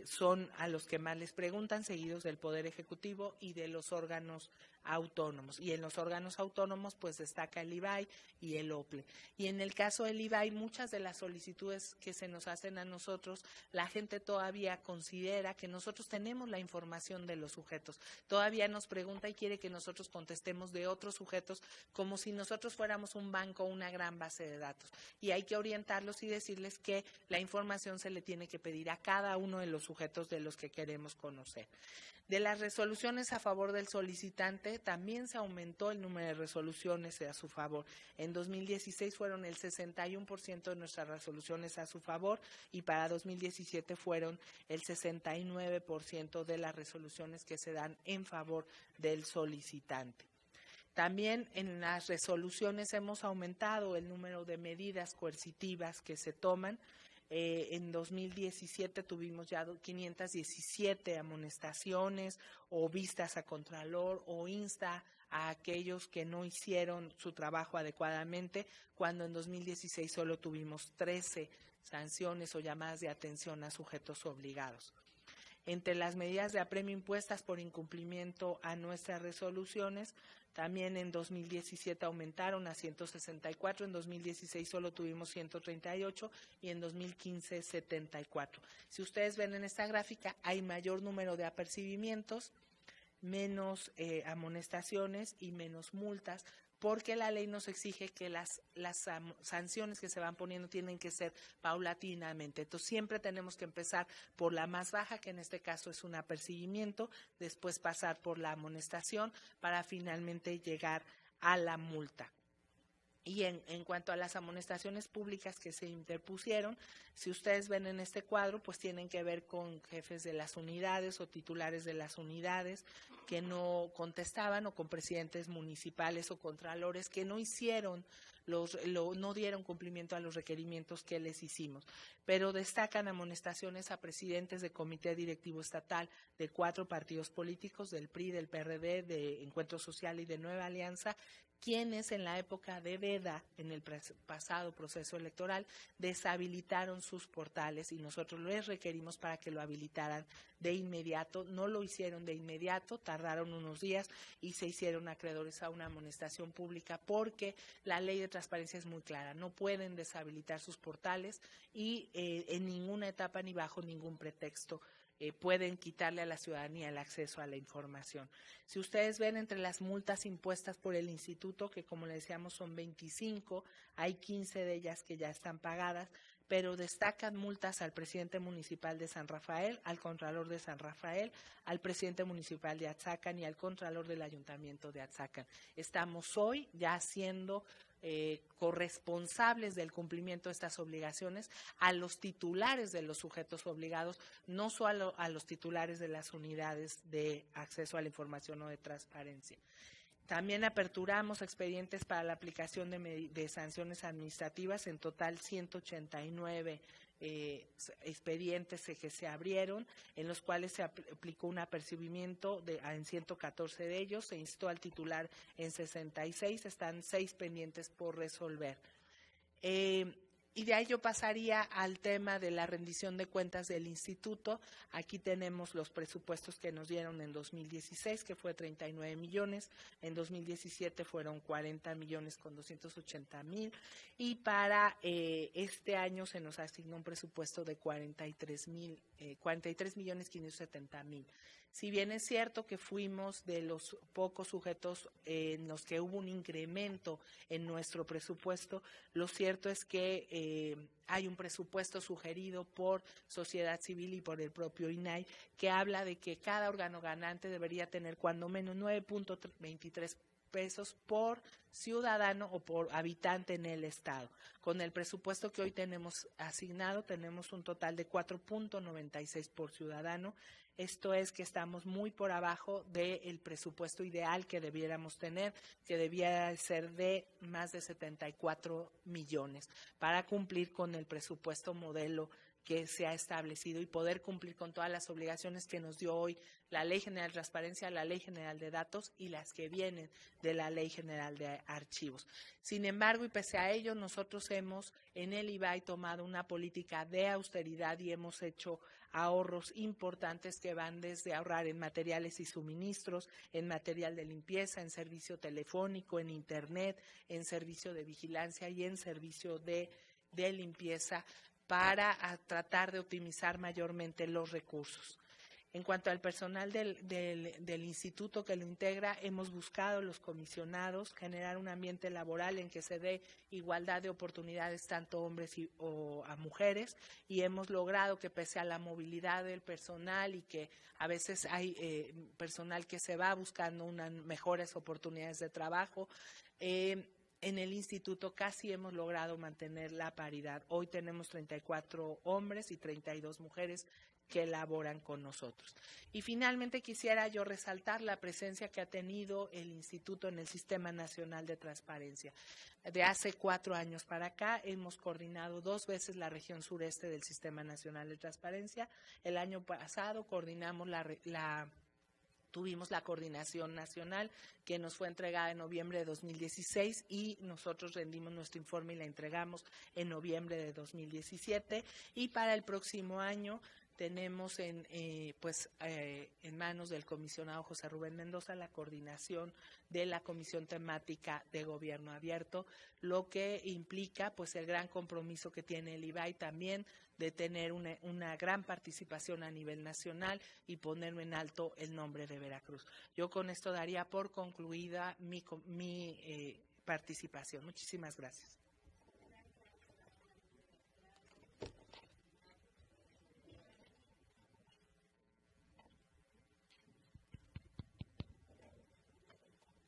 Son a los que más les preguntan, seguidos del Poder Ejecutivo y de los órganos autónomos. Y en los órganos autónomos pues destaca el IBAI y el OPLE. Y en el caso del IBAI, muchas de las solicitudes que se nos hacen a nosotros, la gente todavía considera que nosotros tenemos la información de los sujetos. Todavía nos pregunta y quiere que nosotros contestemos de otros sujetos como si nosotros fuéramos un banco o una gran base de datos. Y hay que orientarlos y decirles que la información se le tiene que pedir a cada uno de los sujetos de los que queremos conocer. De las resoluciones a favor del solicitante, también se aumentó el número de resoluciones a su favor. En 2016 fueron el 61% de nuestras resoluciones a su favor y para 2017 fueron el 69% de las resoluciones que se dan en favor del solicitante. También en las resoluciones hemos aumentado el número de medidas coercitivas que se toman. En 2017 tuvimos ya 517 amonestaciones o vistas a Contralor o insta a aquellos que no hicieron su trabajo adecuadamente, cuando en 2016 solo tuvimos 13 sanciones o llamadas de atención a sujetos obligados. Entre las medidas de apremio impuestas por incumplimiento a nuestras resoluciones, también en 2017 aumentaron a 164, en 2016 solo tuvimos 138 y en 2015 74. Si ustedes ven en esta gráfica, hay mayor número de apercibimientos, menos amonestaciones y menos multas, porque la ley nos exige que las sanciones que se van poniendo tienen que ser paulatinamente. Entonces siempre tenemos que empezar por la más baja, que en este caso es un apercibimiento, después pasar por la amonestación para finalmente llegar a la multa. Y en cuanto a las amonestaciones públicas que se interpusieron, Si ustedes ven en este cuadro, pues tienen que ver con jefes de las unidades o titulares de las unidades que no contestaban, o con presidentes municipales o contralores que no hicieron no dieron cumplimiento a los requerimientos que les hicimos, pero destacan amonestaciones a presidentes de comité directivo estatal de 4 partidos políticos, del PRI, del PRD, de Encuentro Social y de Nueva Alianza, quienes en la época de veda, en el pasado proceso electoral, deshabilitaron sus portales y nosotros les requerimos para que lo habilitaran de inmediato. No lo hicieron de inmediato, tardaron unos días y se hicieron acreedores a una amonestación pública, porque la ley de transparencia es muy clara: no pueden deshabilitar sus portales y en ninguna etapa ni bajo ningún pretexto pueden quitarle a la ciudadanía el acceso a la información. Si ustedes ven, entre las multas impuestas por el instituto, que como les decíamos son 25, hay 15 de ellas que ya están pagadas, pero destacan multas al presidente municipal de San Rafael, al contralor de San Rafael, al presidente municipal de Atzacan y al contralor del ayuntamiento de Atzacan. Estamos hoy ya haciendo corresponsables del cumplimiento de estas obligaciones a los titulares de los sujetos obligados, no solo a los titulares de las unidades de acceso a la información o de transparencia. También aperturamos expedientes para la aplicación de sanciones administrativas, en total 189 expedientes que se abrieron, en los cuales se aplicó un apercibimiento en 114 de ellos, se instó al titular en 66, están 6 pendientes por resolver. Y de ahí yo pasaría al tema de la rendición de cuentas del instituto. Aquí tenemos los presupuestos que nos dieron en 2016, que fue 39 millones, en 2017 fueron 40 millones con 280 mil, y para este año se nos asignó un presupuesto de 43 millones 570 mil. Si bien es cierto que fuimos de los pocos sujetos en los que hubo un incremento en nuestro presupuesto, lo cierto es que hay un presupuesto sugerido por sociedad civil y por el propio INAI que habla de que cada órgano ganante debería tener cuando menos 9.23 pesos por ciudadano o por habitante en el estado. Con el presupuesto que hoy tenemos asignado, tenemos un total de 4.96 por ciudadano. Esto es que estamos muy por abajo del presupuesto ideal que debiéramos tener, que debía ser de más de 74 millones, para cumplir con el presupuesto modelo que se ha establecido y poder cumplir con todas las obligaciones que nos dio hoy la Ley General de Transparencia, la Ley General de Datos y las que vienen de la Ley General de Archivos. Sin embargo, y pese a ello, nosotros hemos en el IBAI tomado una política de austeridad y hemos hecho ahorros importantes que van desde ahorrar en materiales y suministros, en material de limpieza, en servicio telefónico, en internet, en servicio de vigilancia y en servicio de limpieza, para tratar de optimizar mayormente los recursos. En cuanto al personal del instituto que lo integra, hemos buscado los comisionados generar un ambiente laboral en que se dé igualdad de oportunidades tanto hombres o a mujeres, y hemos logrado que, pese a la movilidad del personal y que a veces hay personal que se va buscando unas mejores oportunidades de trabajo, en el instituto casi hemos logrado mantener la paridad. Hoy tenemos 34 hombres y 32 mujeres que laboran con nosotros. Y finalmente quisiera yo resaltar la presencia que ha tenido el instituto en el Sistema Nacional de Transparencia. De hace 4 años para acá hemos coordinado 2 veces la región sureste del Sistema Nacional de Transparencia. El año pasado coordinamos tuvimos la coordinación nacional que nos fue entregada en noviembre de 2016 y nosotros rendimos nuestro informe y la entregamos en noviembre de 2017. Y para el próximo año tenemos en manos del comisionado José Rubén Mendoza la coordinación de la Comisión Temática de Gobierno Abierto, lo que implica pues el gran compromiso que tiene el IBAI también de tener una gran participación a nivel nacional y poner en alto el nombre de Veracruz. Yo con esto daría por concluida mi participación. Muchísimas gracias.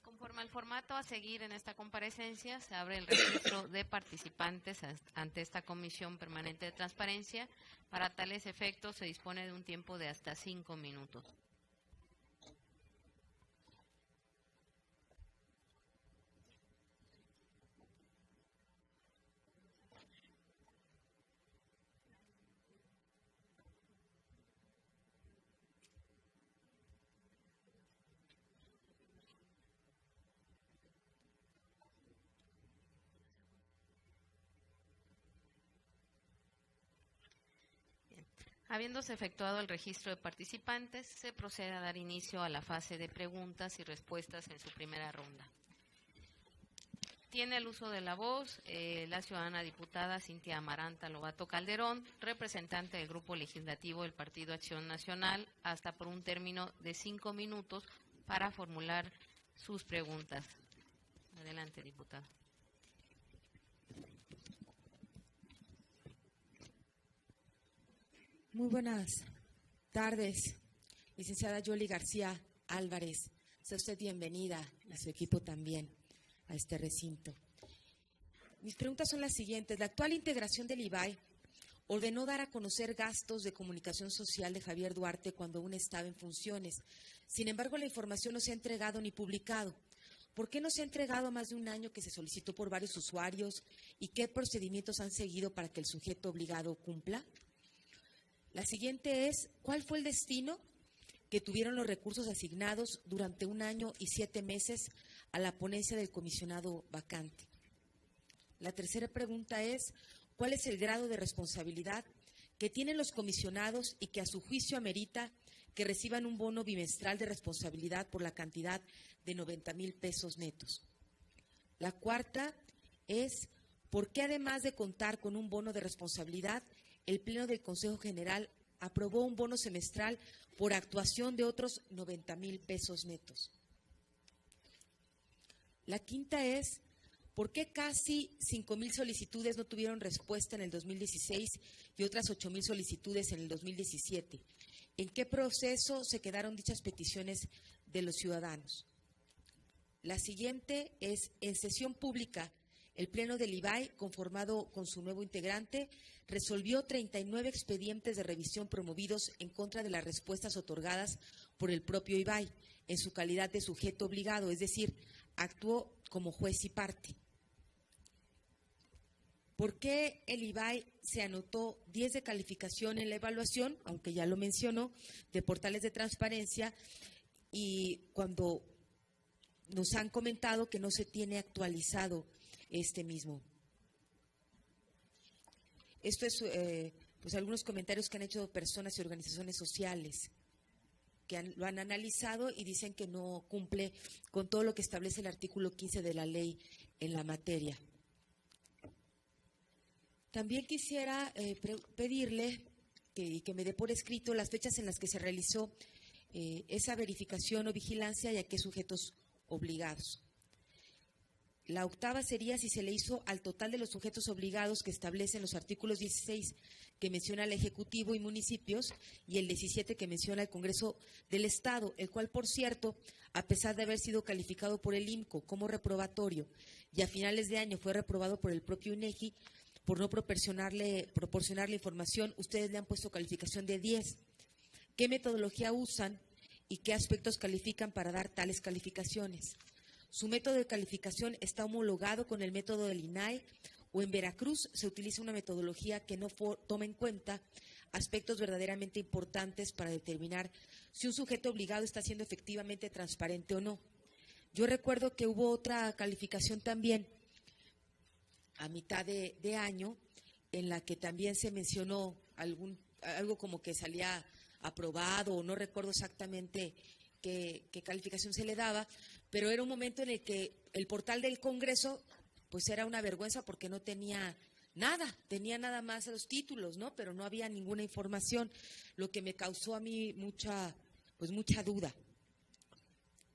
Conforme al formato a seguir en esta comparecencia, se abre el registro de participantes ante esta Comisión Permanente de Transparencia. Para tales efectos se dispone de un tiempo de hasta 5 minutos. Habiéndose efectuado el registro de participantes, se procede a dar inicio a la fase de preguntas y respuestas en su primera ronda. Tiene el uso de la voz la ciudadana diputada Cintia Amaranta Lobato Calderón, representante del Grupo Legislativo del Partido Acción Nacional, hasta por un término de 5 minutos para formular sus preguntas. Adelante, diputada. Muy buenas tardes, licenciada Yoli García Álvarez. Sea usted bienvenida y su equipo también a este recinto. Mis preguntas son las siguientes. La actual integración del IBAI ordenó dar a conocer gastos de comunicación social de Javier Duarte cuando aún estaba en funciones. Sin embargo, la información no se ha entregado ni publicado. ¿Por qué no se ha entregado a más de un año que se solicitó por varios usuarios? ¿Y qué procedimientos han seguido para que el sujeto obligado cumpla? La siguiente es, ¿cuál fue el destino que tuvieron los recursos asignados durante 1 año y 7 meses a la ponencia del comisionado vacante? La tercera pregunta es, ¿cuál es el grado de responsabilidad que tienen los comisionados y que a su juicio amerita que reciban un bono bimestral de responsabilidad por la cantidad de 90,000 pesos netos? La cuarta es, ¿por qué además de contar con un bono de responsabilidad, el Pleno del Consejo General aprobó un bono semestral por actuación de otros 90,000 pesos netos? La quinta es, ¿por qué casi 5,000 solicitudes no tuvieron respuesta en el 2016 y otras 8,000 solicitudes en el 2017? ¿En qué proceso se quedaron dichas peticiones de los ciudadanos? La siguiente es, en sesión pública, el Pleno del IBAI, conformado con su nuevo integrante, resolvió 39 expedientes de revisión promovidos en contra de las respuestas otorgadas por el propio IBAI, en su calidad de sujeto obligado, es decir, actuó como juez y parte. ¿Por qué el IBAI se anotó 10 de calificación en la evaluación, aunque ya lo mencionó, de portales de transparencia, y cuando nos han comentado que no se tiene actualizado este mismo? Esto es pues algunos comentarios que han hecho personas y organizaciones sociales que lo han analizado y dicen que no cumple con todo lo que establece el artículo 15 de la ley en la materia. También quisiera pedirle que me dé por escrito las fechas en las que se realizó esa verificación o vigilancia y a qué sujetos obligados. La octava sería si se le hizo al total de los sujetos obligados que establecen los artículos 16 que menciona el Ejecutivo y municipios y el 17 que menciona el Congreso del Estado, el cual, por cierto, a pesar de haber sido calificado por el IMCO como reprobatorio y a finales de año fue reprobado por el propio INEGI por no proporcionarle información, ustedes le han puesto calificación de 10. ¿Qué metodología usan y qué aspectos califican para dar tales calificaciones? ¿Su método de calificación está homologado con el método del INAI o en Veracruz se utiliza una metodología que no toma en cuenta aspectos verdaderamente importantes para determinar si un sujeto obligado está siendo efectivamente transparente o no? Yo recuerdo que hubo otra calificación también a mitad de año en la que también se mencionó algo como que salía aprobado o no recuerdo exactamente qué calificación se le daba, pero era un momento en el que el portal del Congreso pues era una vergüenza porque no tenía nada, tenía nada más los títulos, ¿no? Pero no había ninguna información, lo que me causó a mí mucha duda.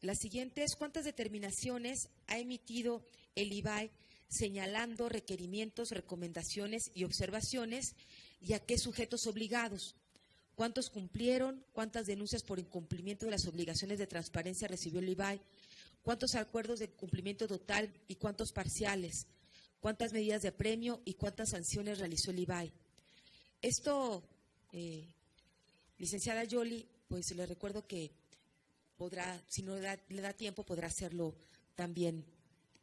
La siguiente es, ¿cuántas determinaciones ha emitido el IBAI señalando requerimientos, recomendaciones y observaciones y a qué sujetos obligados? ¿Cuántos cumplieron? ¿Cuántas denuncias por incumplimiento de las obligaciones de transparencia recibió el IBAI? cuántos acuerdos de cumplimiento total y cuántos parciales, cuántas medidas de apremio y cuántas sanciones realizó el IBAI. Esto, licenciada Yoli, pues le recuerdo que podrá, si no le da tiempo, podrá hacerlo también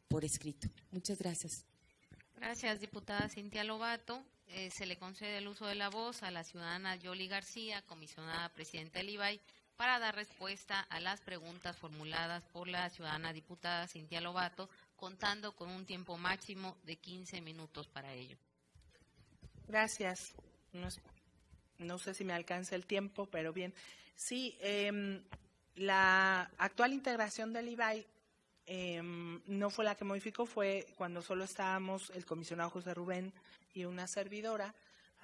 por escrito. Muchas gracias. Gracias, diputada Cintia Lobato. Se le concede el uso de la voz a la ciudadana Yoli García, comisionada presidenta del IBAI, para dar respuesta a las preguntas formuladas por la ciudadana diputada Cintia Lobato, contando con un tiempo máximo de 15 minutos para ello. Gracias. No sé si me alcanza el tiempo, pero bien. Sí, la actual integración del IBAI no fue la que modificó, fue cuando solo estábamos el comisionado José Rubén y una servidora.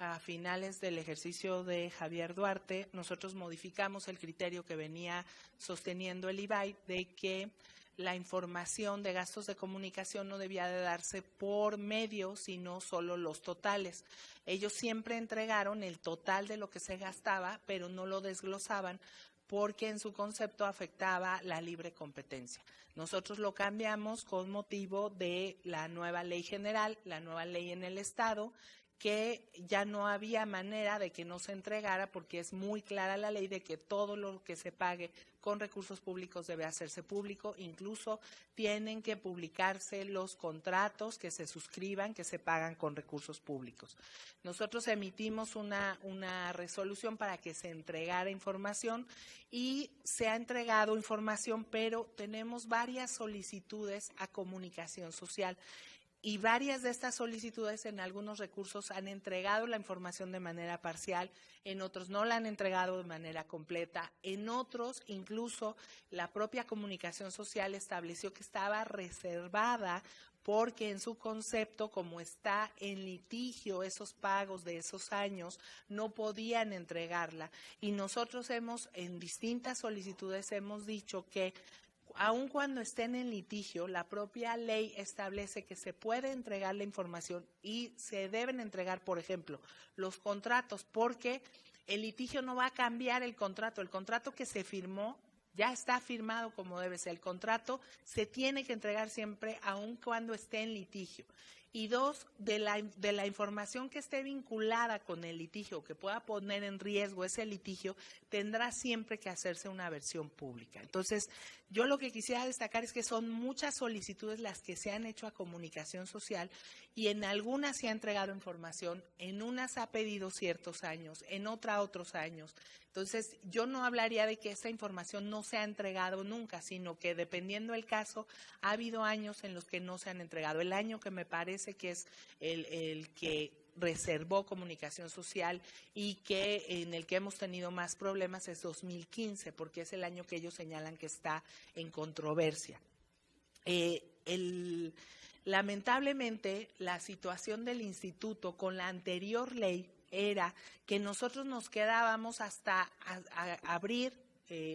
A finales del ejercicio de Javier Duarte, nosotros modificamos el criterio que venía sosteniendo el IBAI de que la información de gastos de comunicación no debía de darse por medio, sino solo los totales. Ellos siempre entregaron el total de lo que se gastaba, pero no lo desglosaban porque en su concepto afectaba la libre competencia. Nosotros lo cambiamos con motivo de la nueva ley general, la nueva ley en el Estado, que ya no había manera de que no se entregara porque es muy clara la ley de que todo lo que se pague con recursos públicos debe hacerse público, incluso tienen que publicarse los contratos que se suscriban, que se pagan con recursos públicos. Nosotros emitimos una resolución para que se entregara información y se ha entregado información, pero tenemos varias solicitudes a comunicación social. Y varias de estas solicitudes en algunos recursos han entregado la información de manera parcial, en otros no la han entregado de manera completa, en otros incluso la propia comunicación social estableció que estaba reservada porque en su concepto, como está en litigio esos pagos de esos años, no podían entregarla. Y nosotros en distintas solicitudes hemos dicho que aun cuando estén en litigio, la propia ley establece que se puede entregar la información y se deben entregar, por ejemplo, los contratos, porque el litigio no va a cambiar el contrato que se firmó ya está firmado como debe ser. El contrato se tiene que entregar siempre, aun cuando esté en litigio. Y dos, de la información que esté vinculada con el litigio, que pueda poner en riesgo ese litigio, tendrá siempre que hacerse una versión pública. Entonces, yo lo que quisiera destacar es que son muchas solicitudes las que se han hecho a comunicación social y en algunas se ha entregado información, en unas ha pedido ciertos años, en otros años. Entonces, yo no hablaría de que esta información no se ha entregado nunca, sino que dependiendo del caso, ha habido años en los que no se han entregado. El año que me parece que es el que reservó comunicación social y que en el que hemos tenido más problemas es 2015, porque es el año que ellos señalan que está en controversia. Lamentablemente, la situación del instituto con la anterior ley era que nosotros nos quedábamos hasta abrir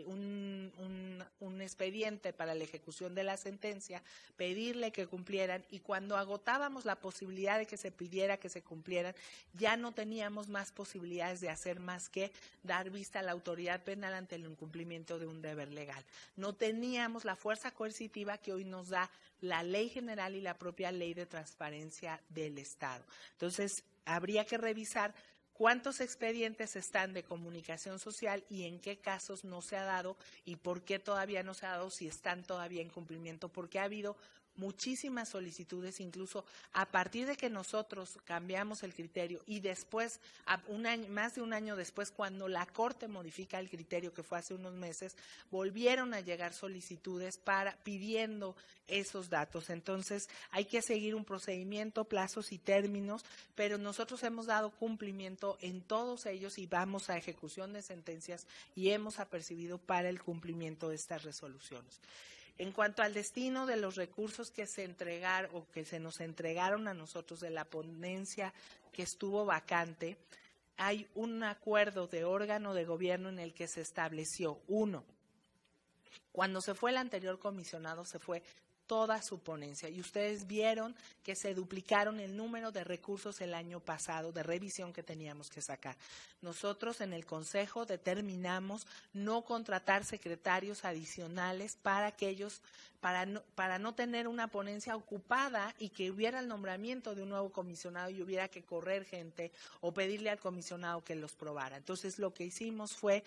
un expediente para la ejecución de la sentencia, pedirle que cumplieran, y cuando agotábamos la posibilidad de que se pidiera que se cumplieran, ya no teníamos más posibilidades de hacer más que dar vista a la autoridad penal ante el incumplimiento de un deber legal. No teníamos la fuerza coercitiva que hoy nos da la ley general y la propia ley de transparencia del Estado. Entonces, habría que revisar cuántos expedientes están de comunicación social y en qué casos no se ha dado y por qué todavía no se ha dado, si están todavía en cumplimiento, porque ha habido muchísimas solicitudes, incluso a partir de que nosotros cambiamos el criterio y después, más de un año después, cuando la Corte modifica el criterio, que fue hace unos meses, volvieron a llegar solicitudes pidiendo esos datos. Entonces, hay que seguir un procedimiento, plazos y términos, pero nosotros hemos dado cumplimiento en todos ellos y vamos a ejecución de sentencias y hemos apercibido para el cumplimiento de estas resoluciones. En cuanto al destino de los recursos que se entregaron o que se nos entregaron a nosotros de la ponencia que estuvo vacante, hay un acuerdo de órgano de gobierno en el que se estableció, uno, cuando se fue el anterior comisionado se fue toda su ponencia. Y ustedes vieron que se duplicaron el número de recursos el año pasado de revisión que teníamos que sacar. Nosotros en el Consejo determinamos no contratar secretarios adicionales para no tener una ponencia ocupada y que hubiera el nombramiento de un nuevo comisionado y hubiera que correr gente o pedirle al comisionado que los probara. Entonces, lo que hicimos fue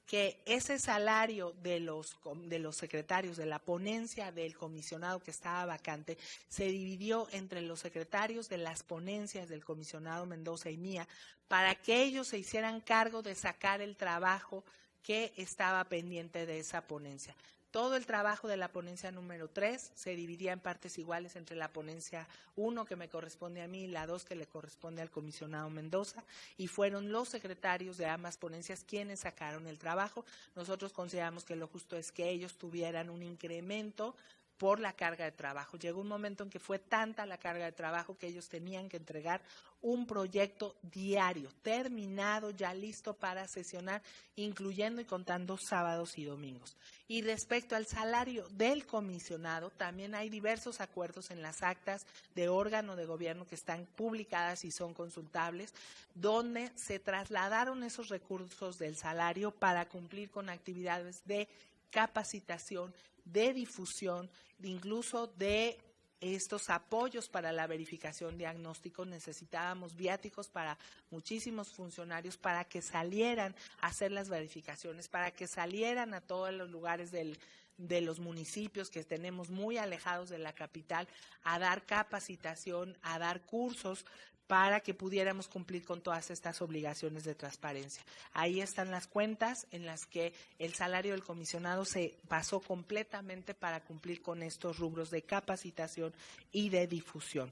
que ese salario de los secretarios de la ponencia del comisionado que estaba vacante se dividió entre los secretarios de las ponencias del comisionado Mendoza y mía para que ellos se hicieran cargo de sacar el trabajo que estaba pendiente de esa ponencia. Todo el trabajo de la ponencia número 3 se dividía en partes iguales entre la ponencia 1, que me corresponde a mí, y la 2, que le corresponde al comisionado Mendoza, y fueron los secretarios de ambas ponencias quienes sacaron el trabajo. Nosotros consideramos que lo justo es que ellos tuvieran un incremento por la carga de trabajo. Llegó un momento en que fue tanta la carga de trabajo que ellos tenían que entregar un proyecto diario, terminado, ya listo para sesionar, incluyendo y contando sábados y domingos. Y respecto al salario del comisionado, también hay diversos acuerdos en las actas de órgano de gobierno que están publicadas y son consultables, donde se trasladaron esos recursos del salario para cumplir con actividades de capacitación, de difusión, incluso de estos apoyos para la verificación diagnóstico. Necesitábamos viáticos para muchísimos funcionarios para que salieran a hacer las verificaciones, para que salieran a todos los lugares de los municipios que tenemos muy alejados de la capital a dar capacitación, a dar cursos para que pudiéramos cumplir con todas estas obligaciones de transparencia. Ahí están las cuentas en las que el salario del comisionado se basó completamente para cumplir con estos rubros de capacitación y de difusión.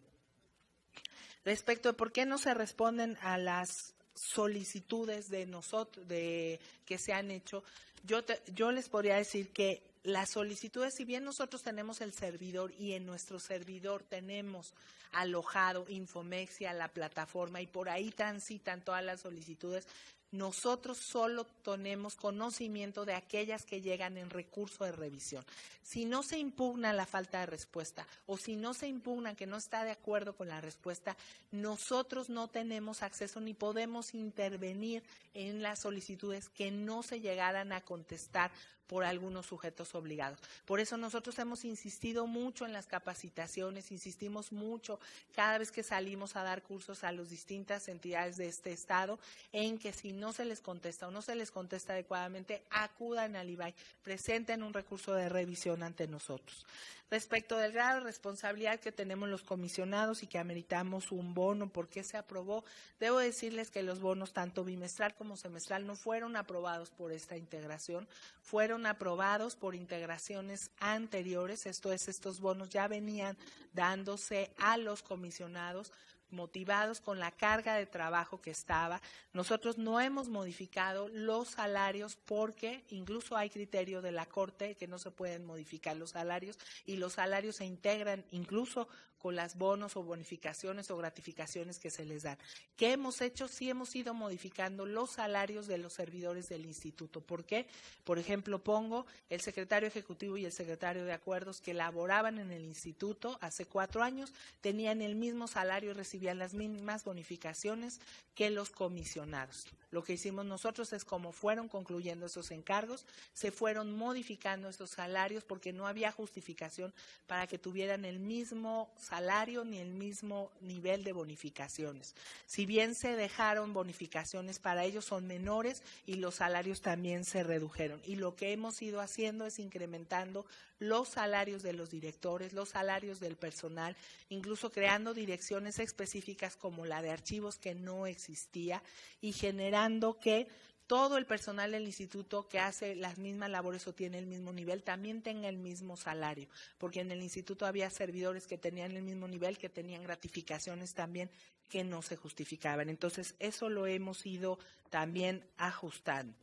Respecto de por qué no se responden a las solicitudes de nosotros, que se han hecho, yo les podría decir que las solicitudes, si bien nosotros tenemos el servidor y en nuestro servidor tenemos alojado Infomexia, la plataforma, y por ahí transitan todas las solicitudes, nosotros solo tenemos conocimiento de aquellas que llegan en recurso de revisión. Si no se impugna la falta de respuesta o si no se impugna que no está de acuerdo con la respuesta, nosotros no tenemos acceso ni podemos intervenir en las solicitudes que no se llegaran a contestar por algunos sujetos obligados. Por eso nosotros hemos insistido mucho en las capacitaciones, insistimos mucho cada vez que salimos a dar cursos a las distintas entidades de este estado, en que si no se les contesta o no se les contesta adecuadamente, acudan al IBAI, presenten un recurso de revisión ante nosotros. Respecto del grado de responsabilidad que tenemos los comisionados y que ameritamos un bono, ¿por qué se aprobó? Debo decirles que los bonos, tanto bimestral como semestral, no fueron aprobados por esta integración, fueron aprobados por integraciones anteriores, esto es, estos bonos ya venían dándose a los comisionados, motivados con la carga de trabajo que estaba. Nosotros no hemos modificado los salarios porque incluso hay criterio de la Corte que no se pueden modificar los salarios y los salarios se integran incluso con las bonos o bonificaciones o gratificaciones que se les dan. ¿Qué hemos hecho? Sí hemos ido modificando los salarios de los servidores del instituto. ¿Por qué? Por ejemplo, pongo el secretario ejecutivo y el secretario de acuerdos que laboraban en el instituto hace 4 años, tenían el mismo salario y recibían las mismas bonificaciones que los comisionados. Lo que hicimos nosotros es, como fueron concluyendo esos encargos, se fueron modificando esos salarios porque no había justificación para que tuvieran el mismo salario ni el mismo nivel de bonificaciones. Si bien se dejaron bonificaciones para ellos, son menores y los salarios también se redujeron. Y lo que hemos ido haciendo es incrementando los salarios de los directores, los salarios del personal, incluso creando direcciones específicas como la de archivos que no existía y generando que todo el personal del instituto que hace las mismas labores o tiene el mismo nivel también tenga el mismo salario, porque en el instituto había servidores que tenían el mismo nivel, que tenían gratificaciones también que no se justificaban. Entonces, eso lo hemos ido también ajustando.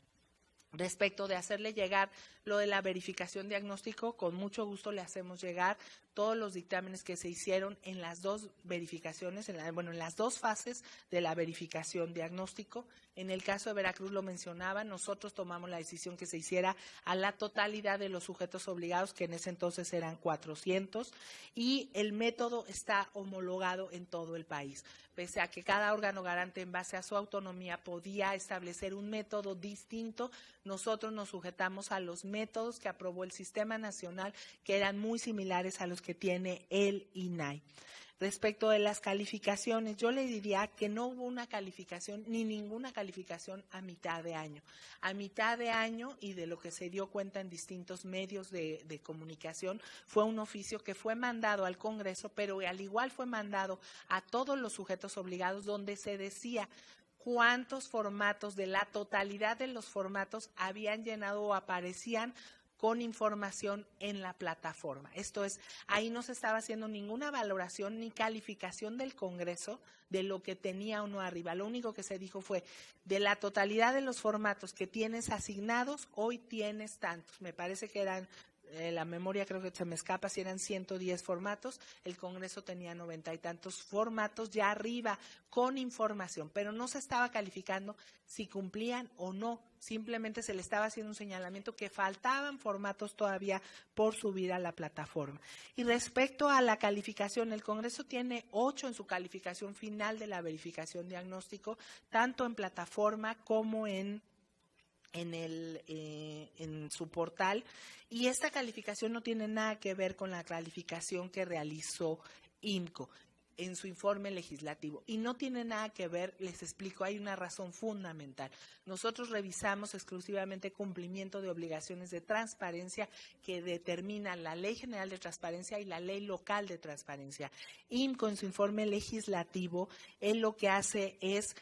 Respecto de hacerle llegar lo de la verificación diagnóstico, con mucho gusto le hacemos llegar todos los dictámenes que se hicieron en las dos verificaciones, en las dos fases de la verificación diagnóstico. En el caso de Veracruz lo mencionaba, nosotros tomamos la decisión que se hiciera a la totalidad de los sujetos obligados, que en ese entonces eran 400, y el método está homologado en todo el país. Pese a que cada órgano garante en base a su autonomía podía establecer un método distinto, nosotros nos sujetamos a los métodos que aprobó el Sistema Nacional, que eran muy similares a los que tiene el INAI. Respecto de las calificaciones, yo le diría que no hubo una calificación ni ninguna calificación a mitad de año. A mitad de año, y de lo que se dio cuenta en distintos medios de comunicación, fue un oficio que fue mandado al Congreso, pero al igual fue mandado a todos los sujetos obligados, donde se decía cuántos formatos de la totalidad de los formatos habían llenado o aparecían con información en la plataforma. Esto es, ahí no se estaba haciendo ninguna valoración ni calificación del Congreso de lo que tenía o no arriba. Lo único que se dijo fue, de la totalidad de los formatos que tienes asignados, hoy tienes tantos. Me parece que eran, la memoria creo que se me escapa, si eran 110 formatos, el Congreso tenía 90 y tantos formatos ya arriba con información, pero no se estaba calificando si cumplían o no, simplemente se le estaba haciendo un señalamiento que faltaban formatos todavía por subir a la plataforma. Y respecto a la calificación, el Congreso tiene 8 en su calificación final de la verificación diagnóstico, tanto en plataforma como en su portal, y esta calificación no tiene nada que ver con la calificación que realizó IMCO en su informe legislativo, y no tiene nada que ver, les explico, hay una razón fundamental. Nosotros revisamos exclusivamente cumplimiento de obligaciones de transparencia que determina la Ley General de Transparencia y la Ley Local de Transparencia. IMCO en su informe legislativo, él lo que hace es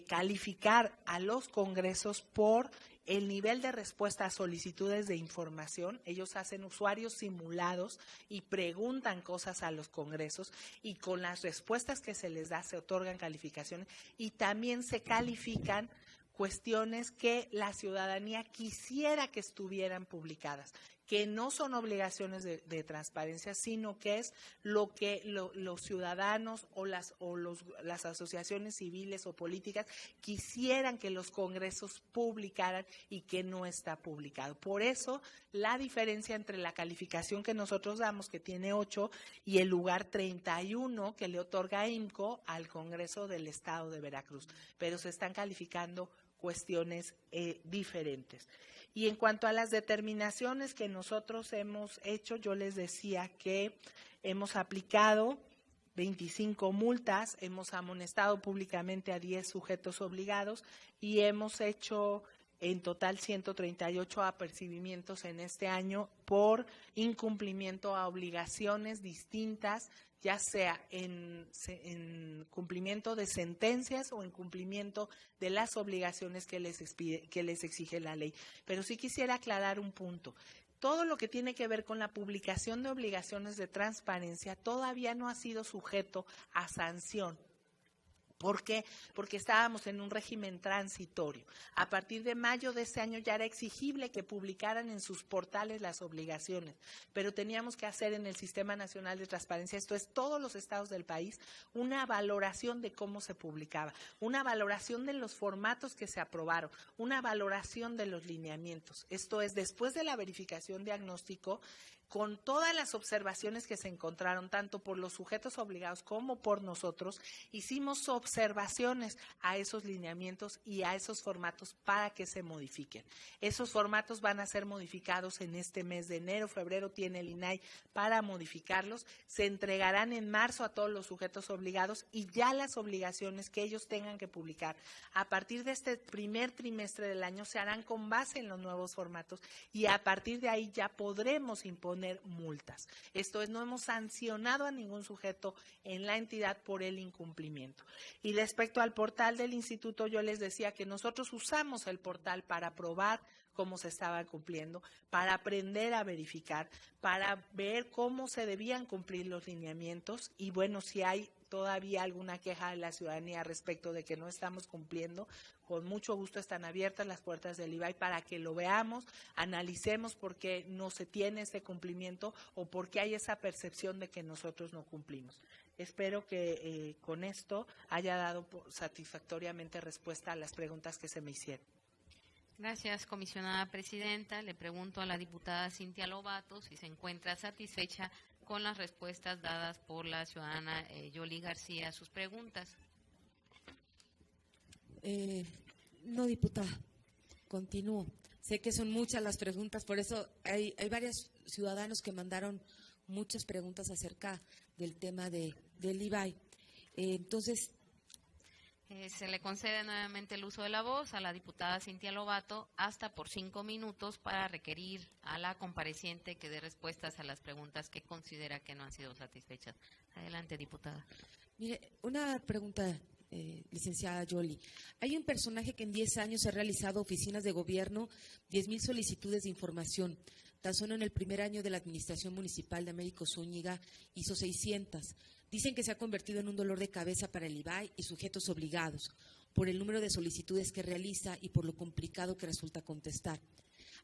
calificar a los congresos por el nivel de respuesta a solicitudes de información. Ellos hacen usuarios simulados y preguntan cosas a los congresos, y con las respuestas que se les da se otorgan calificaciones, y también se califican cuestiones que la ciudadanía quisiera que estuvieran publicadas, que no son obligaciones de transparencia, sino que es lo que los ciudadanos o las asociaciones civiles o políticas quisieran que los congresos publicaran y que no está publicado. Por eso, la diferencia entre la calificación que nosotros damos, que tiene 8, y el lugar 31 que le otorga IMCO al Congreso del Estado de Veracruz. Pero se están calificando cuestiones diferentes. Y en cuanto a las determinaciones que nosotros hemos hecho, yo les decía que hemos aplicado 25 multas, hemos amonestado públicamente a 10 sujetos obligados y hemos hecho en total 138 apercibimientos en este año por incumplimiento a obligaciones distintas, ya sea en cumplimiento de sentencias o en cumplimiento de las obligaciones que les exige la ley. Pero sí quisiera aclarar un punto. Todo lo que tiene que ver con la publicación de obligaciones de transparencia todavía no ha sido sujeto a sanción. ¿Por qué? Porque estábamos en un régimen transitorio. A partir de mayo de este año ya era exigible que publicaran en sus portales las obligaciones, pero teníamos que hacer en el Sistema Nacional de Transparencia, esto es todos los estados del país, una valoración de cómo se publicaba, una valoración de los formatos que se aprobaron, una valoración de los lineamientos. Esto es, después de la verificación diagnóstico, con todas las observaciones que se encontraron, tanto por los sujetos obligados como por nosotros, hicimos observaciones a esos lineamientos y a esos formatos para que se modifiquen. Esos formatos van a ser modificados en este mes de enero, febrero tiene el INAI para modificarlos, se entregarán en marzo a todos los sujetos obligados y ya las obligaciones que ellos tengan que publicar a partir de este primer trimestre del año se harán con base en los nuevos formatos y a partir de ahí ya podremos imponer multas. Esto es, no hemos sancionado a ningún sujeto en la entidad por el incumplimiento. Y respecto al portal del instituto, yo les decía que nosotros usamos el portal para probar cómo se estaba cumpliendo, para aprender a verificar, para ver cómo se debían cumplir los lineamientos y bueno, si hay todavía alguna queja de la ciudadanía respecto de que no estamos cumpliendo, con mucho gusto están abiertas las puertas del IBAI para que lo veamos, analicemos por qué no se tiene ese cumplimiento o por qué hay esa percepción de que nosotros no cumplimos. Espero que con esto haya dado satisfactoriamente respuesta a las preguntas que se me hicieron. Gracias, comisionada presidenta. Le pregunto a la diputada Cintia Lobato si se encuentra satisfecha con las respuestas dadas por la ciudadana Yoli García a sus preguntas. No, diputada, continúo. Sé que son muchas las preguntas, por eso hay varios ciudadanos que mandaron muchas preguntas acerca del tema del IBAI. Entonces, se le concede nuevamente el uso de la voz a la diputada Cintia Lobato hasta por 5 minutos para requerir a la compareciente que dé respuestas a las preguntas que considera que no han sido satisfechas. Adelante, diputada. Mire, una pregunta, licenciada Yoli. Hay un personaje que en 10 años ha realizado oficinas de gobierno, 10,000 solicitudes de información. Tan solo en el primer año de la administración municipal de Américo Zúñiga hizo 600. Dicen que se ha convertido en un dolor de cabeza para el IBAI y sujetos obligados, por el número de solicitudes que realiza y por lo complicado que resulta contestar.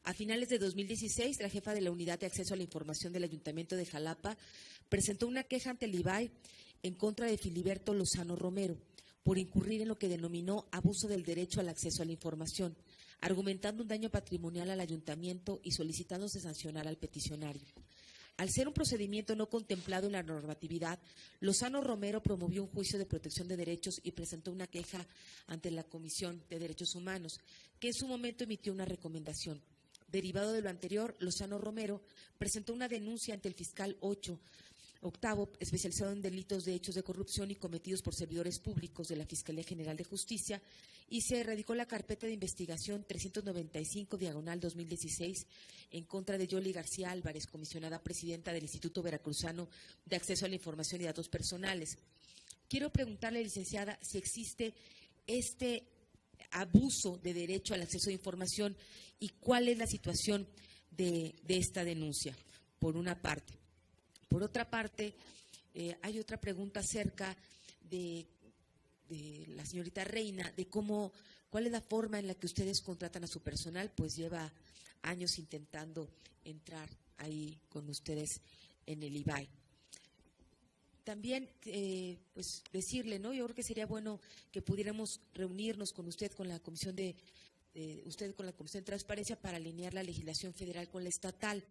A finales de 2016, la jefa de la Unidad de Acceso a la Información del Ayuntamiento de Jalapa presentó una queja ante el IBAI en contra de Filiberto Lozano Romero por incurrir en lo que denominó abuso del derecho al acceso a la información, argumentando un daño patrimonial al ayuntamiento y solicitándose sancionar al peticionario. Al ser un procedimiento no contemplado en la normatividad, Lozano Romero promovió un juicio de protección de derechos y presentó una queja ante la Comisión de Derechos Humanos, que en su momento emitió una recomendación. Derivado de lo anterior, Lozano Romero presentó una denuncia ante el fiscal octavo, especializado en delitos de hechos de corrupción y cometidos por servidores públicos de la Fiscalía General de Justicia, y se radicó la carpeta de investigación 395/2016 en contra de Yoli García Álvarez, comisionada presidenta del Instituto Veracruzano de Acceso a la Información y Datos Personales. Quiero preguntarle, licenciada, si existe este abuso de derecho al acceso a información y cuál es la situación de esta denuncia, por una parte. Por otra parte, hay otra pregunta acerca de la señorita Reina, de cuál es la forma en la que ustedes contratan a su personal, pues lleva años intentando entrar ahí con ustedes en el IBAI. También, pues decirle, ¿no? Yo creo que sería bueno que pudiéramos reunirnos con usted, con la Comisión de Transparencia, para alinear la legislación federal con la estatal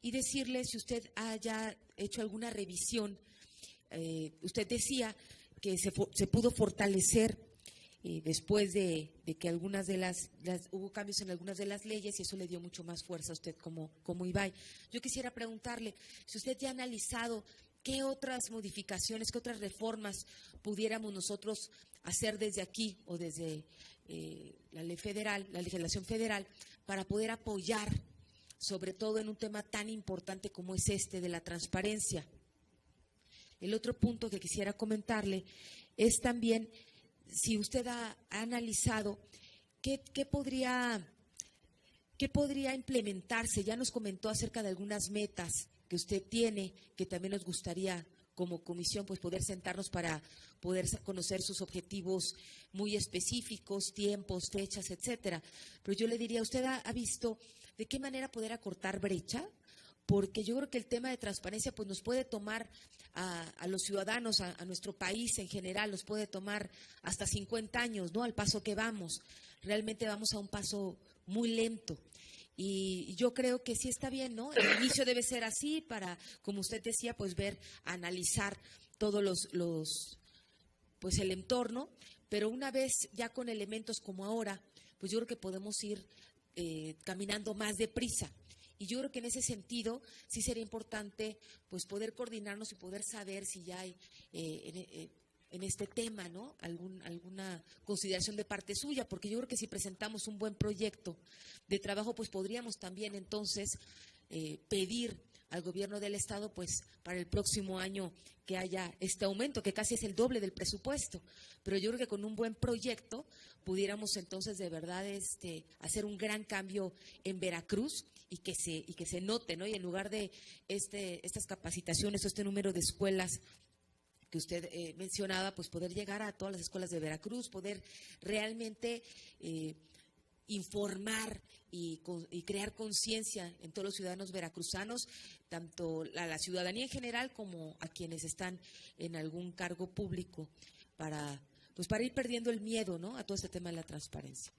y decirle si usted haya hecho alguna revisión. Usted decía que se pudo fortalecer después de que hubo cambios en algunas de las leyes y eso le dio mucho más fuerza a usted como IBAI. Yo quisiera preguntarle si usted ya ha analizado qué otras modificaciones, qué otras reformas pudiéramos nosotros hacer desde aquí o desde la ley federal, la legislación federal, para poder apoyar, sobre todo en un tema tan importante como es este de la transparencia. El otro punto que quisiera comentarle es también si usted ha analizado qué podría implementarse. Ya nos comentó acerca de algunas metas que usted tiene, que también nos gustaría como comisión pues poder sentarnos para poder conocer sus objetivos muy específicos, tiempos, fechas, etcétera. Pero yo le diría, ¿usted ha visto de qué manera poder acortar brecha? Porque yo creo que el tema de transparencia pues nos puede tomar a los ciudadanos, a nuestro país en general, nos puede tomar hasta 50 años, ¿no? Al paso que vamos. Realmente vamos a un paso muy lento. Y yo creo que sí está bien, ¿no? El inicio debe ser así para, como usted decía, pues analizar todos pues el entorno, pero una vez ya con elementos como ahora, pues yo creo que podemos ir caminando más deprisa. Y yo creo que en ese sentido sí sería importante pues poder coordinarnos y poder saber si ya hay en este tema, ¿no? Alguna consideración de parte suya, porque yo creo que si presentamos un buen proyecto de trabajo, pues podríamos también entonces pedir al gobierno del estado, pues para el próximo año que haya este aumento, que casi es el doble del presupuesto. Pero yo creo que con un buen proyecto pudiéramos entonces de verdad hacer un gran cambio en Veracruz y que se note, ¿no? Y en lugar de estas capacitaciones o este número de escuelas que usted mencionaba, pues poder llegar a todas las escuelas de Veracruz, poder realmente informar y crear conciencia en todos los ciudadanos veracruzanos, tanto a la ciudadanía en general como a quienes están en algún cargo público, para ir perdiendo el miedo, ¿no?, a todo este tema de la transparencia.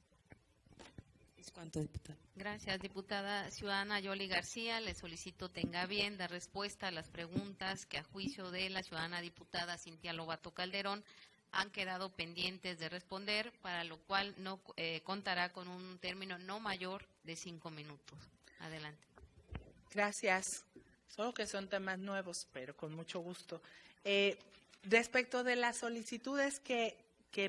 Es cuanto, diputada. Gracias, diputada. Ciudadana Yoli García, le solicito tenga bien dar respuesta a las preguntas que a juicio de la ciudadana diputada Cintia Lobato Calderón han quedado pendientes de responder, para lo cual no contará con un término no mayor de 5 minutos. Adelante. Gracias. Solo que son temas nuevos, pero con mucho gusto. Respecto de las solicitudes que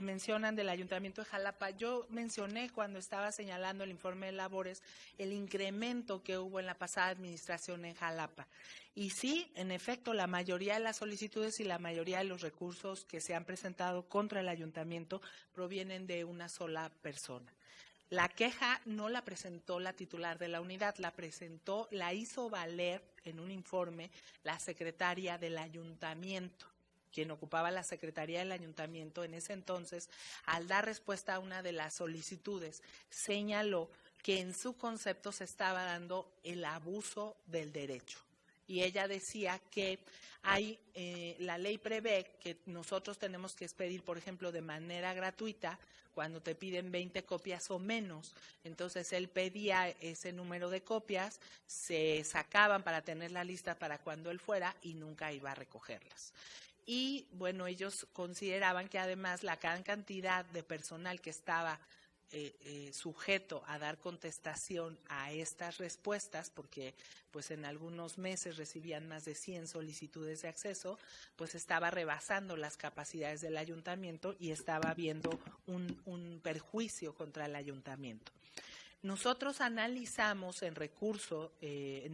mencionan del Ayuntamiento de Jalapa, yo mencioné cuando estaba señalando el informe de labores el incremento que hubo en la pasada administración en Jalapa. Y sí, en efecto, la mayoría de las solicitudes y la mayoría de los recursos que se han presentado contra el Ayuntamiento provienen de una sola persona. La queja no la presentó la titular de la unidad, la hizo valer en un informe la secretaria del Ayuntamiento, quien ocupaba la Secretaría del Ayuntamiento en ese entonces. Al dar respuesta a una de las solicitudes, señaló que en su concepto se estaba dando el abuso del derecho. Y ella decía que la ley prevé que nosotros tenemos que expedir, por ejemplo, de manera gratuita, cuando te piden 20 copias o menos. Entonces él pedía ese número de copias, se sacaban para tener la lista para cuando él fuera y nunca iba a recogerlas. Y bueno, ellos consideraban que además la gran cantidad de personal que estaba sujeto a dar contestación a estas respuestas, porque pues en algunos meses recibían más de 100 solicitudes de acceso, pues estaba rebasando las capacidades del ayuntamiento y estaba habiendo un perjuicio contra el ayuntamiento. Nosotros analizamos en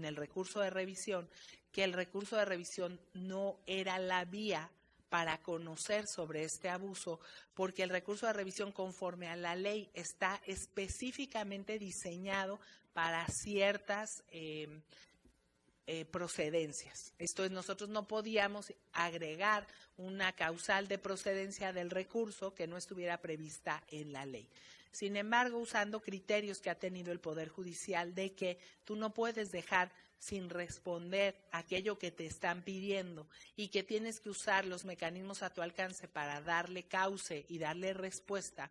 el recurso de revisión, que el recurso de revisión no era la vía para conocer sobre este abuso, porque el recurso de revisión, conforme a la ley, está específicamente diseñado para ciertas procedencias. Esto es, nosotros no podíamos agregar una causal de procedencia del recurso que no estuviera prevista en la ley. Sin embargo, usando criterios que ha tenido el Poder Judicial de que tú no puedes dejar sin responder aquello que te están pidiendo y que tienes que usar los mecanismos a tu alcance para darle cauce y darle respuesta,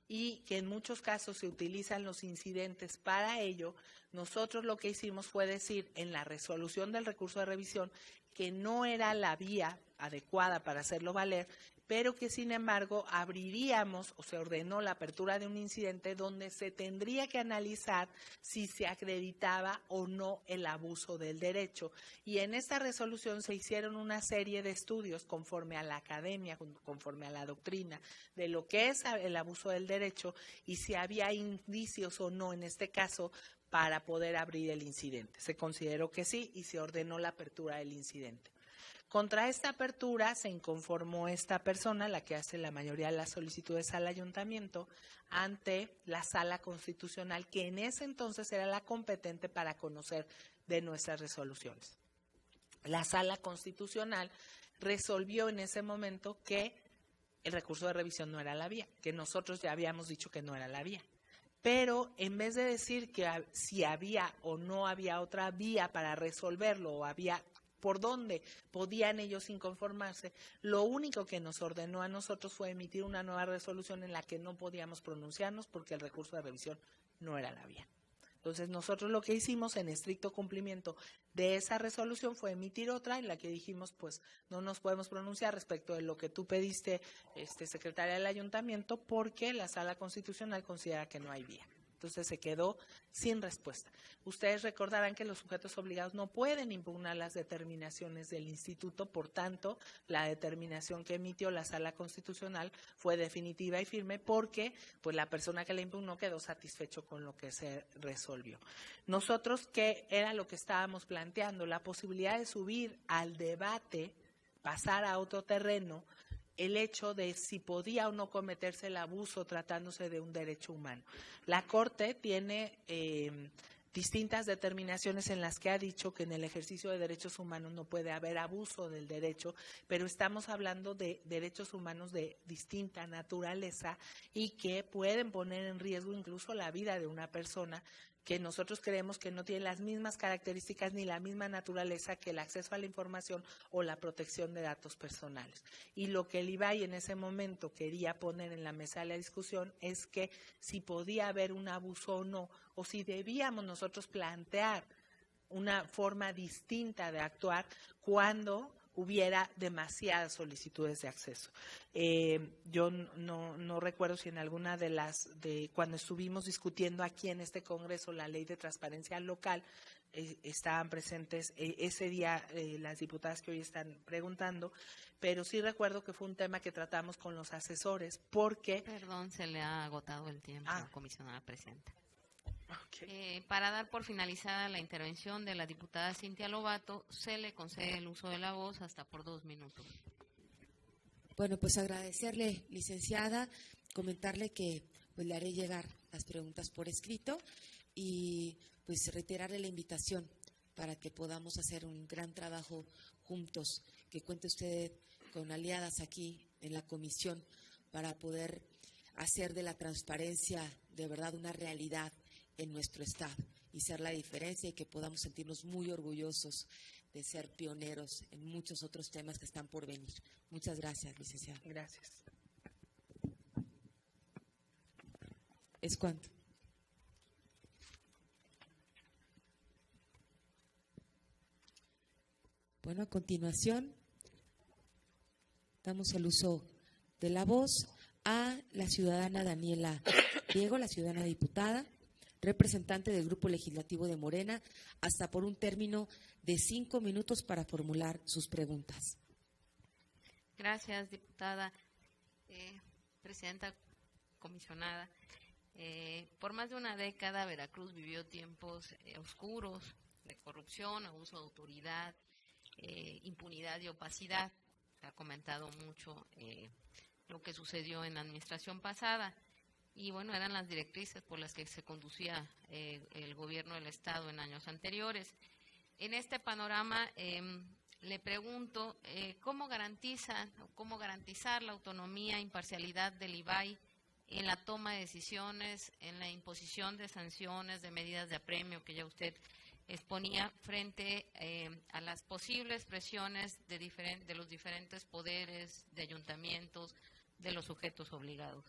y que en muchos casos se utilizan los incidentes para ello, nosotros lo que hicimos fue decir en la resolución del recurso de revisión que no era la vía adecuada para hacerlo valer, pero que sin embargo abriríamos, o se ordenó la apertura de un incidente donde se tendría que analizar si se acreditaba o no el abuso del derecho. Y en esta resolución se hicieron una serie de estudios conforme a la academia, conforme a la doctrina de lo que es el abuso del derecho y si había indicios o no en este caso para poder abrir el incidente. Se consideró que sí y se ordenó la apertura del incidente. Contra esta apertura se inconformó esta persona, la que hace la mayoría de las solicitudes al ayuntamiento, ante la Sala Constitucional, que en ese entonces era la competente para conocer de nuestras resoluciones. La Sala Constitucional resolvió en ese momento que el recurso de revisión no era la vía, que nosotros ya habíamos dicho que no era la vía. Pero en vez de decir que si había o no había otra vía para resolverlo o había por dónde podían ellos inconformarse, lo único que nos ordenó a nosotros fue emitir una nueva resolución en la que no podíamos pronunciarnos porque el recurso de revisión no era la vía. Entonces nosotros lo que hicimos en estricto cumplimiento de esa resolución fue emitir otra en la que dijimos pues no nos podemos pronunciar respecto de lo que tú pediste, secretaria del ayuntamiento, porque la Sala Constitucional considera que no hay vía. Entonces se quedó sin respuesta. Ustedes recordarán que los sujetos obligados no pueden impugnar las determinaciones del instituto, por tanto, la determinación que emitió la Sala Constitucional fue definitiva y firme porque pues la persona que la impugnó quedó satisfecho con lo que se resolvió. Nosotros, ¿qué era lo que estábamos planteando? La posibilidad de subir al debate, pasar a otro terreno, el hecho de si podía o no cometerse el abuso tratándose de un derecho humano. La Corte tiene distintas determinaciones en las que ha dicho que en el ejercicio de derechos humanos no puede haber abuso del derecho, pero estamos hablando de derechos humanos de distinta naturaleza y que pueden poner en riesgo incluso la vida de una persona que nosotros creemos que no tiene las mismas características ni la misma naturaleza que el acceso a la información o la protección de datos personales. Y lo que el IBAI en ese momento quería poner en la mesa de la discusión es que si podía haber un abuso o no, o si debíamos nosotros plantear una forma distinta de actuar cuando hubiera demasiadas solicitudes de acceso. Yo no recuerdo si en alguna de cuando estuvimos discutiendo aquí en este Congreso la ley de transparencia local, estaban presentes ese día las diputadas que hoy están preguntando, pero sí recuerdo que fue un tema que tratamos con los asesores porque… Perdón, se le ha agotado el tiempo, comisionada presidenta. Okay. Para dar por finalizada la intervención de la diputada Cintia Lobato, se le concede el uso de la voz hasta por 2 minutos. Bueno, pues agradecerle, licenciada, comentarle que pues le haré llegar las preguntas por escrito y pues reiterarle la invitación para que podamos hacer un gran trabajo juntos, que cuente usted con aliadas aquí en la comisión para poder hacer de la transparencia de verdad una realidad en nuestro Estado y ser la diferencia y que podamos sentirnos muy orgullosos de ser pioneros en muchos otros temas que están por venir. Muchas gracias, licenciada. Gracias. ¿Es cuánto? Bueno, a continuación damos el uso de la voz a la ciudadana Daniela Diego, la ciudadana diputada, representante del Grupo Legislativo de Morena, hasta por un término de 5 minutos para formular sus preguntas. Gracias, diputada. Presidenta, comisionada. Por más de una década, Veracruz vivió tiempos oscuros de corrupción, abuso de autoridad, impunidad y opacidad. Se ha comentado mucho lo que sucedió en la administración pasada. Y bueno, eran las directrices por las que se conducía el gobierno del Estado en años anteriores. En este panorama, le pregunto, ¿cómo garantizar la autonomía e imparcialidad del IBAI en la toma de decisiones, en la imposición de sanciones, de medidas de apremio que ya usted exponía frente a las posibles presiones de los diferentes poderes, de ayuntamientos, de los sujetos obligados?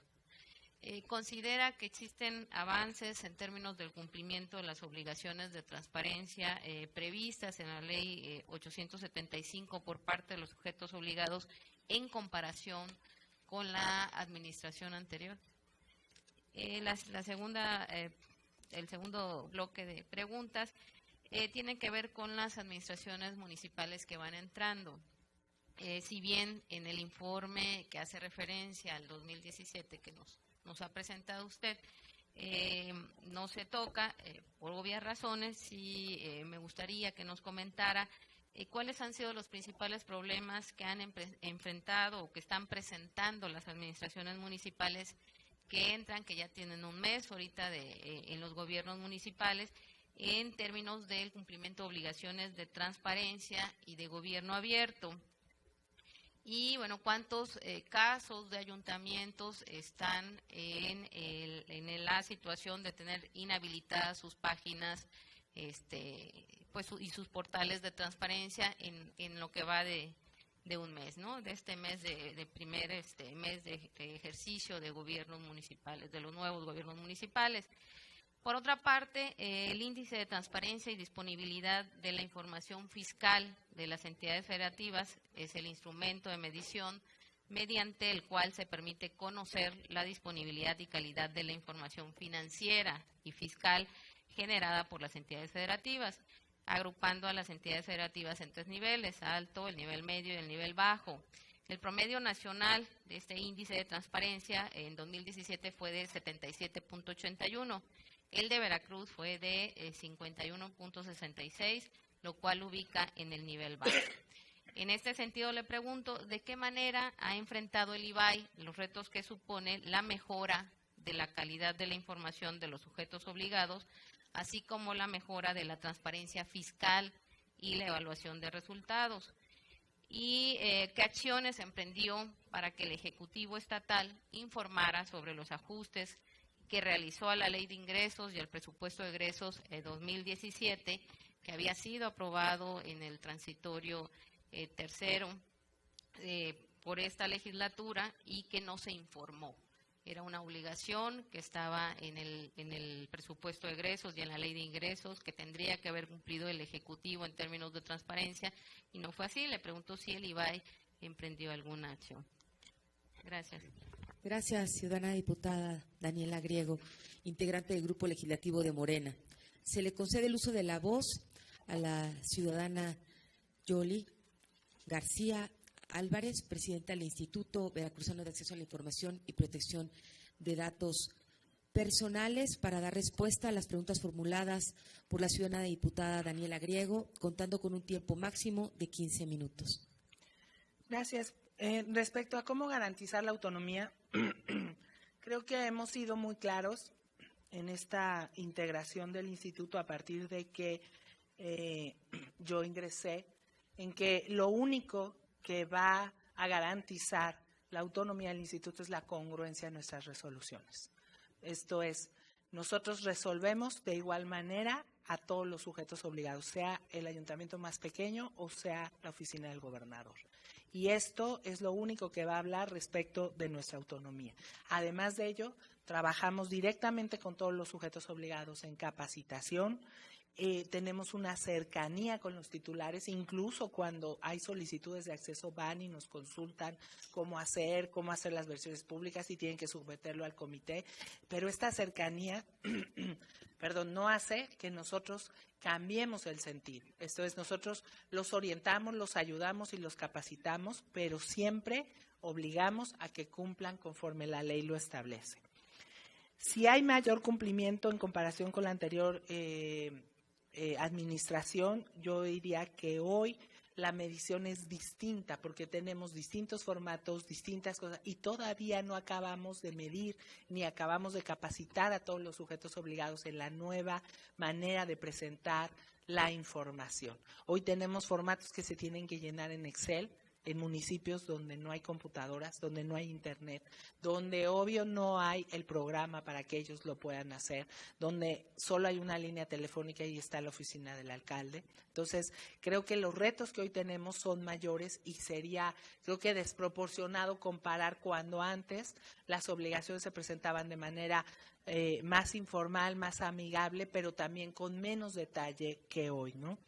¿Considera que existen avances en términos del cumplimiento de las obligaciones de transparencia previstas en la Ley 875 por parte de los sujetos obligados en comparación con la administración anterior? El segundo bloque de preguntas tiene que ver con las administraciones municipales que van entrando. Si bien en el informe que hace referencia al 2017 que nos ha presentado usted, no se toca, por obvias razones, sí me gustaría que nos comentara cuáles han sido los principales problemas que han enfrentado o que están presentando las administraciones municipales que entran, que ya tienen un mes ahorita en los gobiernos municipales, en términos del cumplimiento de obligaciones de transparencia y de gobierno abierto. Y bueno, ¿cuántos casos de ayuntamientos están en la situación de tener inhabilitadas sus páginas y sus portales de transparencia en lo que va de un mes, ¿no? De este mes de primer mes de ejercicio de gobiernos municipales, de los nuevos gobiernos municipales? Por otra parte, el índice de transparencia y disponibilidad de la información fiscal de las entidades federativas es el instrumento de medición mediante el cual se permite conocer la disponibilidad y calidad de la información financiera y fiscal generada por las entidades federativas, agrupando a las entidades federativas en 3 niveles: alto, el nivel medio y el nivel bajo. El promedio nacional de este índice de transparencia en 2017 fue de 77.81. El de Veracruz fue de 51.66, lo cual ubica en el nivel bajo. En este sentido, le pregunto, ¿de qué manera ha enfrentado el IBAI los retos que supone la mejora de la calidad de la información de los sujetos obligados así como la mejora de la transparencia fiscal y la evaluación de resultados. Y qué acciones emprendió para que el Ejecutivo Estatal informara sobre los ajustes que realizó a la Ley de Ingresos y al Presupuesto de Egresos 2017, que había sido aprobado en el transitorio tercero por esta legislatura y que no se informó. Era una obligación que estaba en el presupuesto de egresos y en la ley de ingresos que tendría que haber cumplido el Ejecutivo en términos de transparencia y no fue así. Le preguntó si el IBAI emprendió alguna acción. Gracias. Gracias, ciudadana diputada Daniela Griego, integrante del Grupo Legislativo de Morena. Se le concede el uso de la voz a la ciudadana Yoli García Álvarez, presidenta del Instituto Veracruzano de Acceso a la Información y Protección de Datos Personales, para dar respuesta a las preguntas formuladas por la ciudadana diputada Daniela Griego, contando con un tiempo máximo de 15 minutos. Gracias. Respecto a cómo garantizar la autonomía, creo que hemos sido muy claros en esta integración del instituto a partir de que yo ingresé, en que lo único que va a garantizar la autonomía del instituto es la congruencia de nuestras resoluciones. Esto es, nosotros resolvemos de igual manera a todos los sujetos obligados, sea el ayuntamiento más pequeño o sea la oficina del gobernador. Y esto es lo único que va a hablar respecto de nuestra autonomía. Además de ello, trabajamos directamente con todos los sujetos obligados en capacitación. Tenemos una cercanía con los titulares, incluso cuando hay solicitudes de acceso van y nos consultan cómo hacer las versiones públicas y tienen que someterlo al comité, pero esta cercanía no hace que nosotros cambiemos el sentido. Esto es, nosotros los orientamos, los ayudamos y los capacitamos, pero siempre obligamos a que cumplan conforme la ley lo establece. Si hay mayor cumplimiento en comparación con la anterior administración, yo diría que hoy la medición es distinta porque tenemos distintos formatos, distintas cosas y todavía no acabamos de medir ni acabamos de capacitar a todos los sujetos obligados en la nueva manera de presentar la información. Hoy tenemos formatos que se tienen que llenar en Excel, en municipios donde no hay computadoras, donde no hay internet, donde obvio no hay el programa para que ellos lo puedan hacer, donde solo hay una línea telefónica y está la oficina del alcalde. Entonces, creo que los retos que hoy tenemos son mayores y sería, creo que desproporcionado comparar cuando antes las obligaciones se presentaban de manera más informal, más amigable, pero también con menos detalle que hoy, ¿no?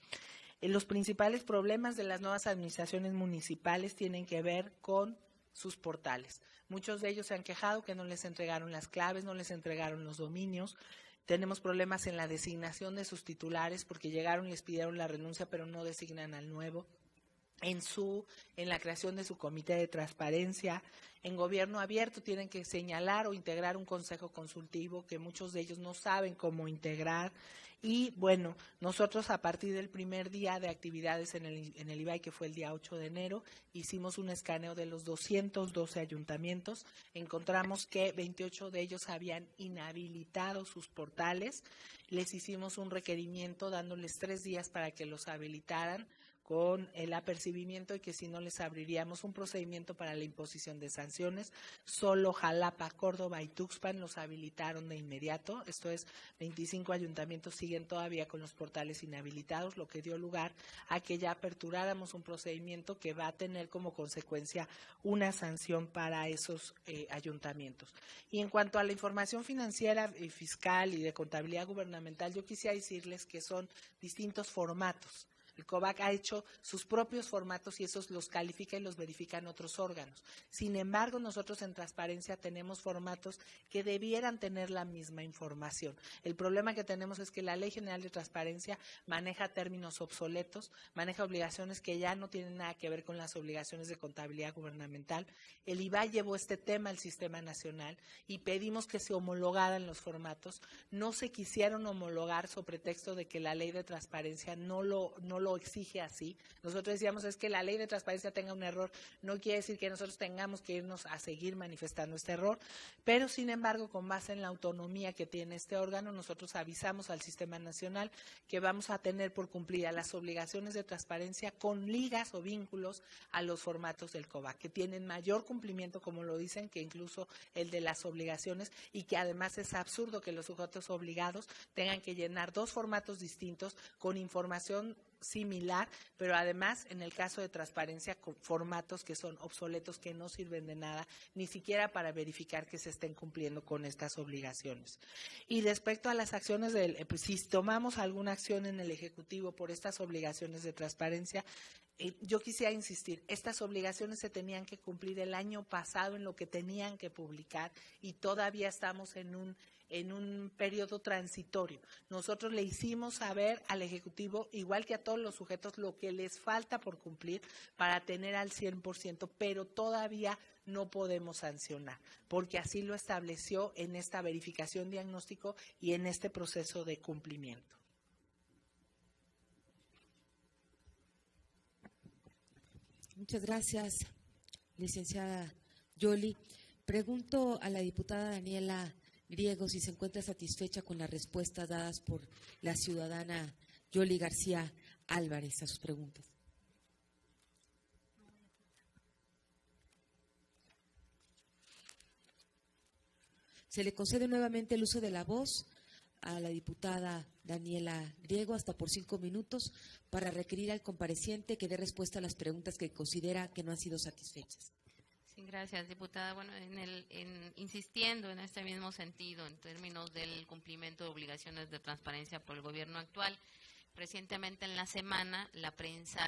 Los principales problemas de las nuevas administraciones municipales tienen que ver con sus portales. Muchos de ellos se han quejado que no les entregaron las claves, no les entregaron los dominios. Tenemos problemas en la designación de sus titulares porque llegaron y les pidieron la renuncia, pero no designan al nuevo. En la creación de su comité de transparencia, en gobierno abierto tienen que señalar o integrar un consejo consultivo que muchos de ellos no saben cómo integrar. Y bueno, nosotros a partir del primer día de actividades en el IBAI, que fue el día 8 de enero, hicimos un escaneo de los 212 ayuntamientos. Encontramos que 28 de ellos habían inhabilitado sus portales. Les hicimos un requerimiento dándoles 3 días para que los habilitaran, con el apercibimiento de que si no les abriríamos un procedimiento para la imposición de sanciones. Solo Jalapa, Córdoba y Tuxpan los habilitaron de inmediato. Esto es, 25 ayuntamientos siguen todavía con los portales inhabilitados, lo que dio lugar a que ya aperturáramos un procedimiento que va a tener como consecuencia una sanción para esos ayuntamientos. Y en cuanto a la información financiera y fiscal y de contabilidad gubernamental, yo quisiera decirles que son distintos formatos. El COVAC ha hecho sus propios formatos y esos los califica y los verifican otros órganos. Sin embargo, nosotros en Transparencia tenemos formatos que debieran tener la misma información. El problema que tenemos es que la Ley General de Transparencia maneja términos obsoletos, maneja obligaciones que ya no tienen nada que ver con las obligaciones de contabilidad gubernamental. El IBAI llevó este tema al Sistema Nacional y pedimos que se homologaran los formatos. No se quisieron homologar sobre pretexto de que la Ley de Transparencia no lo lo exige así. Nosotros decíamos es que la ley de transparencia tenga un error, no quiere decir que nosotros tengamos que irnos a seguir manifestando este error, pero sin embargo, con base en la autonomía que tiene este órgano, nosotros avisamos al Sistema Nacional que vamos a tener por cumplida las obligaciones de transparencia con ligas o vínculos a los formatos del COVAC, que tienen mayor cumplimiento, como lo dicen, que incluso el de las obligaciones, y que además es absurdo que los sujetos obligados tengan que llenar 2 formatos distintos con información similar, pero además en el caso de transparencia con formatos que son obsoletos, que no sirven de nada, ni siquiera para verificar que se estén cumpliendo con estas obligaciones. Y respecto a las acciones pues, si tomamos alguna acción en el Ejecutivo por estas obligaciones de transparencia, yo quisiera insistir, estas obligaciones se tenían que cumplir el año pasado en lo que tenían que publicar y todavía estamos en un periodo transitorio. Nosotros le hicimos saber al Ejecutivo, igual que a todos los sujetos, lo que les falta por cumplir para tener al 100%, pero todavía no podemos sancionar, porque así lo estableció en esta verificación diagnóstico y en este proceso de cumplimiento. Muchas gracias, licenciada Yoli. Pregunto a la diputada Daniela Griego si se encuentra satisfecha con las respuestas dadas por la ciudadana Yoli García Álvarez a sus preguntas. Se le concede nuevamente el uso de la voz a la diputada Daniela Griego hasta por 5 minutos para requerir al compareciente que dé respuesta a las preguntas que considera que no han sido satisfechas. Sí, gracias, diputada. Bueno, insistiendo en este mismo sentido, en términos del cumplimiento de obligaciones de transparencia por el gobierno actual, recientemente en la semana la prensa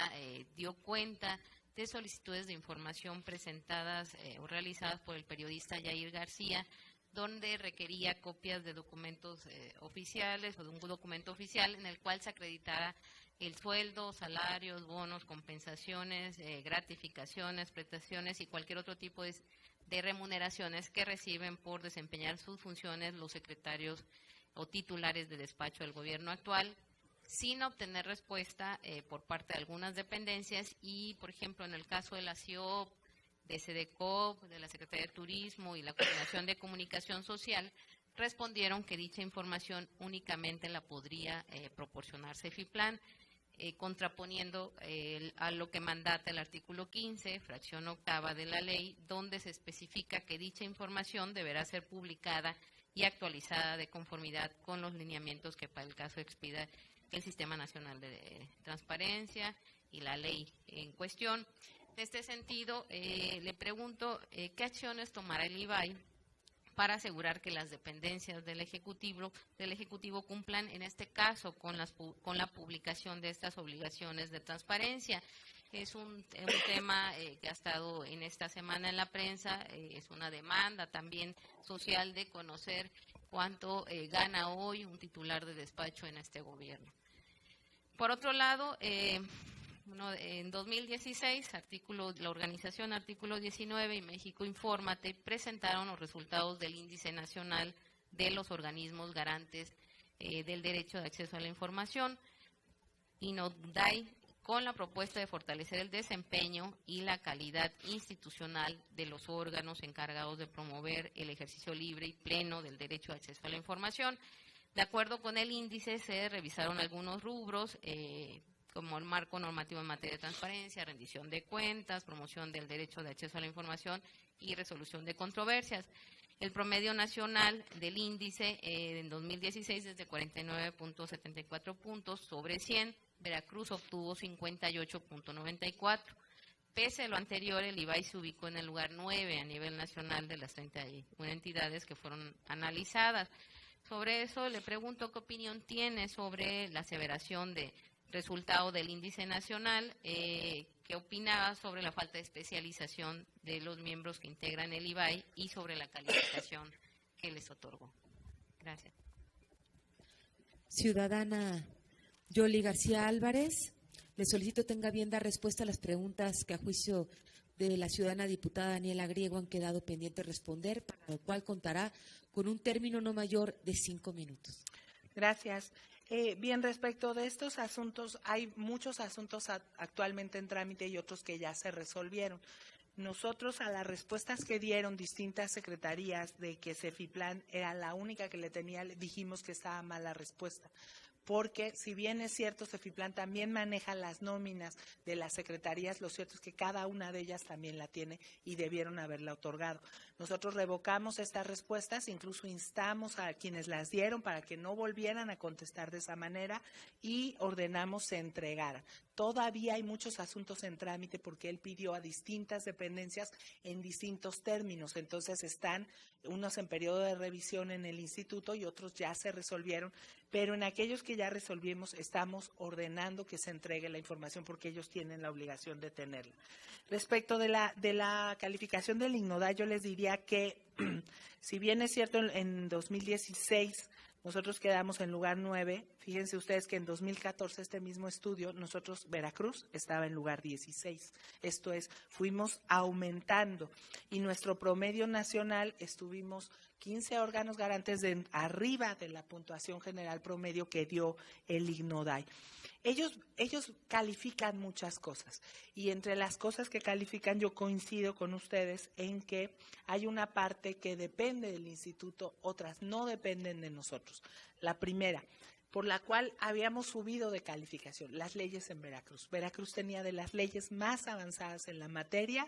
dio cuenta de solicitudes de información presentadas o realizadas por el periodista Yair García, donde requería copias de documentos oficiales o de un documento oficial en el cual se acreditara el sueldo, salarios, bonos, compensaciones, gratificaciones, prestaciones y cualquier otro tipo de remuneraciones que reciben por desempeñar sus funciones los secretarios o titulares de despacho del gobierno actual, sin obtener respuesta por parte de algunas dependencias y, por ejemplo, en el caso de la CIOP, de SEDECOP, de la Secretaría de Turismo y la Coordinación de Comunicación Social, respondieron que dicha información únicamente la podría proporcionar Cefiplan, contraponiendo a lo que mandata el artículo 15, fracción octava de la ley, donde se especifica que dicha información deberá ser publicada y actualizada de conformidad con los lineamientos que para el caso expida el Sistema Nacional de Transparencia y la ley en cuestión. En este sentido, le pregunto qué acciones tomará el IBAI para asegurar que las dependencias del Ejecutivo cumplan, en este caso, con la publicación de estas obligaciones de transparencia. Es un tema que ha estado en esta semana en la prensa, es una demanda también social de conocer cuánto gana hoy un titular de despacho en este gobierno. Por otro lado, en 2016, la organización Artículo 19 y México Infórmate presentaron los resultados del Índice Nacional de los Organismos Garantes del Derecho de Acceso a la Información, INODAI, con la propuesta de fortalecer el desempeño y la calidad institucional de los órganos encargados de promover el ejercicio libre y pleno del derecho de acceso a la información. De acuerdo con el índice, se revisaron algunos rubros, como el marco normativo en materia de transparencia, rendición de cuentas, promoción del derecho de acceso a la información y resolución de controversias. El promedio nacional del índice en 2016 es de 49.74 puntos sobre 100. Veracruz obtuvo 58.94. Pese a lo anterior, el IBAI se ubicó en el lugar 9 a nivel nacional de las 31 entidades que fueron analizadas. Sobre eso le pregunto qué opinión tiene sobre la aseveración de resultado del índice nacional, qué opinaba sobre la falta de especialización de los miembros que integran el IBAI y sobre la calificación que les otorgó. Gracias. Ciudadana Yoli García Álvarez, le solicito tenga bien dar respuesta a las preguntas que a juicio de la ciudadana diputada Daniela Griego han quedado pendientes de responder, para lo cual contará con un término no mayor de 5 minutos. Gracias. Bien, respecto de estos asuntos, hay muchos asuntos actualmente en trámite y otros que ya se resolvieron. Nosotros, a las respuestas que dieron distintas secretarías de que Cefiplan era la única que le tenía, le dijimos que estaba mal la respuesta. Porque si bien es cierto, Cefiplan también maneja las nóminas de las secretarías, lo cierto es que cada una de ellas también la tiene y debieron haberla otorgado. Nosotros revocamos estas respuestas, incluso instamos a quienes las dieron para que no volvieran a contestar de esa manera y ordenamos se entregaran. Todavía hay muchos asuntos en trámite porque él pidió a distintas dependencias en distintos términos, entonces están unos en periodo de revisión en el instituto y otros ya se resolvieron, pero en aquellos que ya resolvimos estamos ordenando que se entregue la información porque ellos tienen la obligación de tenerla. Respecto de la calificación del IGNODAI, yo les diría que si bien es cierto en 2016 nosotros quedamos en lugar 9, fíjense ustedes que en 2014 este mismo estudio, nosotros, Veracruz, estaba en lugar 16. Esto es, fuimos aumentando y nuestro promedio nacional estuvimos 15 órganos garantes de arriba de la puntuación general promedio que dio el IGNODAI. Ellos califican muchas cosas y entre las cosas que califican yo coincido con ustedes en que hay una parte que depende del instituto, otras no dependen de nosotros. La primera, por la cual habíamos subido de calificación, las leyes en Veracruz. Veracruz tenía de las leyes más avanzadas en la materia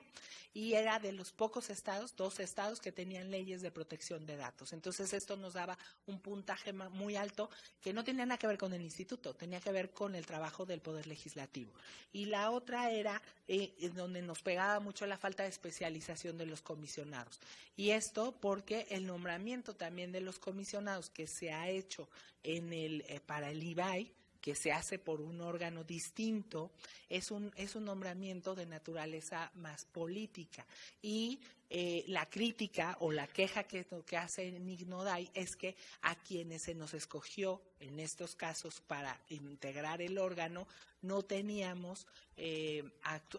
y era de los pocos estados, 2 estados que tenían leyes de protección de datos. Entonces esto nos daba un puntaje muy alto que no tenía nada que ver con el instituto, tenía que ver con el trabajo del Poder Legislativo. Y la otra era donde nos pegaba mucho la falta de especialización de los comisionados. Y esto porque el nombramiento también de los comisionados que se ha hecho para el IBAI, que se hace por un órgano distinto, es un nombramiento de naturaleza más política. Y la crítica o la queja que hace IGNODAI es que a quienes se nos escogió en estos casos para integrar el órgano no teníamos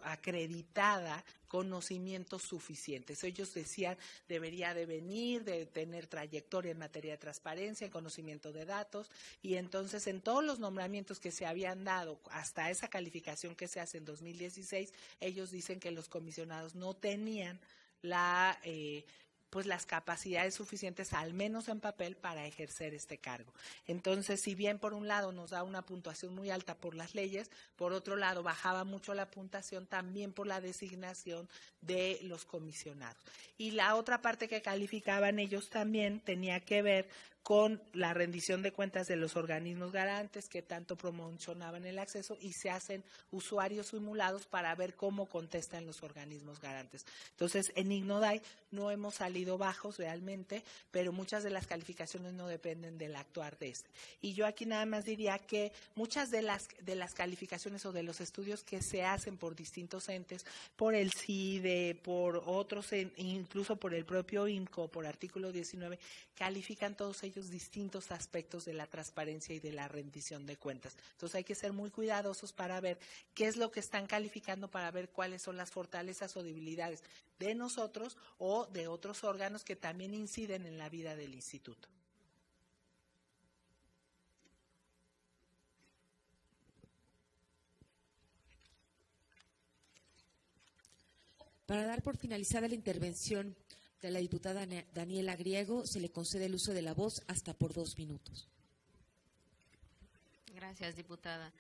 acreditada conocimientos suficientes. Ellos decían debería de venir, de tener trayectoria en materia de transparencia, en conocimiento de datos, y entonces en todos los nombramientos que se habían dado hasta esa calificación que se hace en 2016, ellos dicen que los comisionados no tenían las capacidades suficientes, al menos en papel, para ejercer este cargo. Entonces, si bien por un lado nos da una puntuación muy alta por las leyes, por otro lado bajaba mucho la puntuación también por la designación de los comisionados. Y la otra parte que calificaban ellos también tenía que ver con la rendición de cuentas de los organismos garantes que tanto promocionaban el acceso y se hacen usuarios simulados para ver cómo contestan los organismos garantes. Entonces, en IGNODAI no hemos salido bajos realmente, pero muchas de las calificaciones no dependen del actuar de este. Y yo aquí nada más diría que muchas de las calificaciones o de los estudios que se hacen por distintos entes, por el CIDE, por otros, incluso por el propio IMCO, por artículo 19, califican todos ellos distintos aspectos de la transparencia y de la rendición de cuentas. Entonces hay que ser muy cuidadosos para ver qué es lo que están calificando, para ver cuáles son las fortalezas o debilidades de nosotros o de otros órganos que también inciden en la vida del instituto. Para dar por finalizada la intervención de la diputada Daniela Griego, se le concede el uso de la voz hasta por 2 minutos. Gracias, diputada.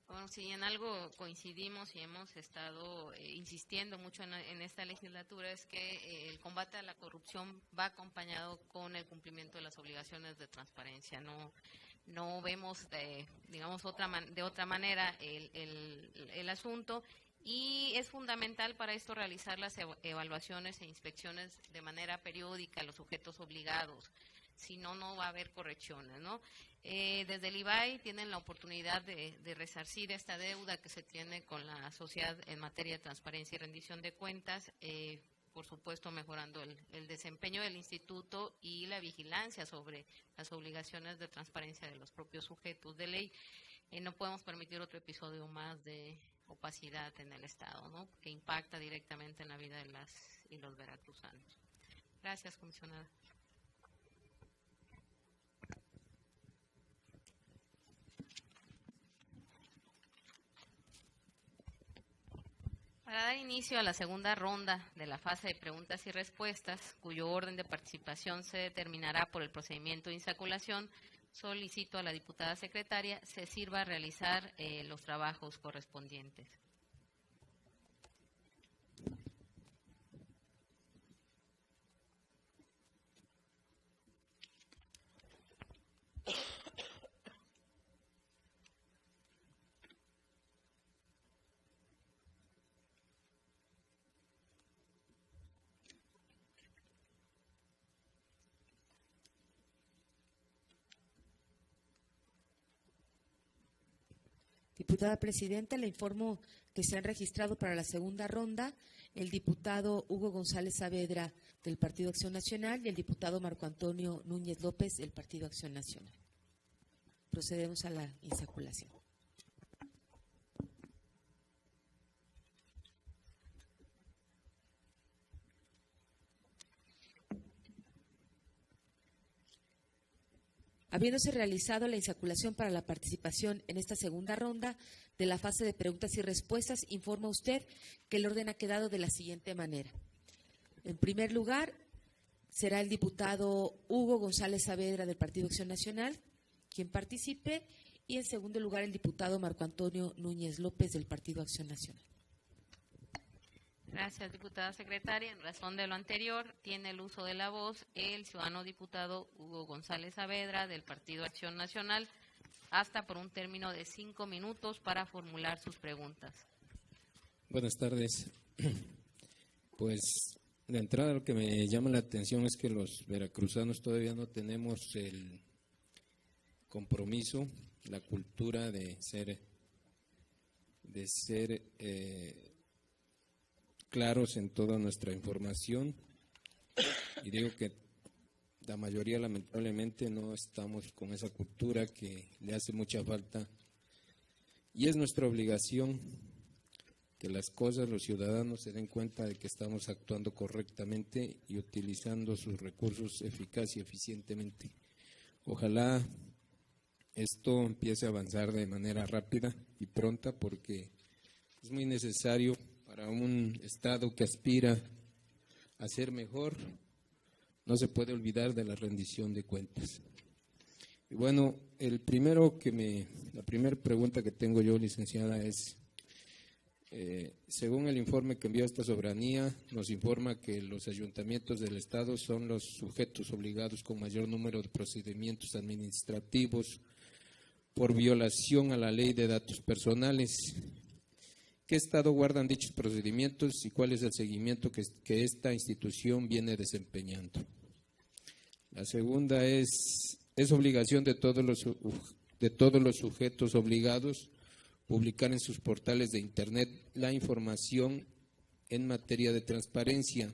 Bueno, si en algo coincidimos y hemos estado insistiendo mucho en esta legislatura es que el combate a la corrupción va acompañado con el cumplimiento de las obligaciones de transparencia. No vemos, de otra manera el asunto. Y es fundamental para esto realizar las evaluaciones e inspecciones de manera periódica a los sujetos obligados, si no, no va a haber correcciones, ¿no? Desde el IBAI tienen la oportunidad de resarcir esta deuda que se tiene con la sociedad en materia de transparencia y rendición de cuentas, por supuesto mejorando el desempeño del instituto y la vigilancia sobre las obligaciones de transparencia de los propios sujetos de ley. No podemos permitir otro episodio más de opacidad en el Estado, ¿no? Que impacta directamente en la vida de las y los veracruzanos. Gracias, comisionada. Para dar inicio a la segunda ronda de la fase de preguntas y respuestas, cuyo orden de participación se determinará por el procedimiento de insaculación, solicito a la diputada secretaria se sirva a realizar los trabajos correspondientes. Diputada Presidenta, le informo que se han registrado para la segunda ronda el diputado Hugo González Saavedra del Partido Acción Nacional y el diputado Marco Antonio Núñez López del Partido Acción Nacional. Procedemos a la insaculación. Habiéndose realizado la insaculación para la participación en esta segunda ronda de la fase de preguntas y respuestas, informa usted que el orden ha quedado de la siguiente manera. En primer lugar, será el diputado Hugo González Saavedra del Partido Acción Nacional quien participe, y en segundo lugar el diputado Marco Antonio Núñez López del Partido Acción Nacional. Gracias, diputada secretaria. En razón de lo anterior, tiene el uso de la voz el ciudadano diputado Hugo González Saavedra del Partido Acción Nacional, hasta por un término de 5 minutos para formular sus preguntas. Buenas tardes. Pues de entrada lo que me llama la atención es que los veracruzanos todavía no tenemos el compromiso, la cultura de ser claros en toda nuestra información, y digo que la mayoría lamentablemente no estamos con esa cultura que le hace mucha falta, y es nuestra obligación que las cosas, los ciudadanos se den cuenta de que estamos actuando correctamente y utilizando sus recursos eficaz y eficientemente. Ojalá esto empiece a avanzar de manera rápida y pronta, porque es muy necesario para un Estado que aspira a ser mejor. No se puede olvidar de la rendición de cuentas. Y bueno, la primera pregunta que tengo yo, licenciada, es, según el informe que envió esta soberanía, nos informa que los ayuntamientos del Estado son los sujetos obligados con mayor número de procedimientos administrativos por violación a la ley de datos personales. ¿Qué estado guardan dichos procedimientos y cuál es el seguimiento que esta institución viene desempeñando? La segunda es obligación de todos los sujetos obligados publicar en sus portales de Internet la información en materia de transparencia.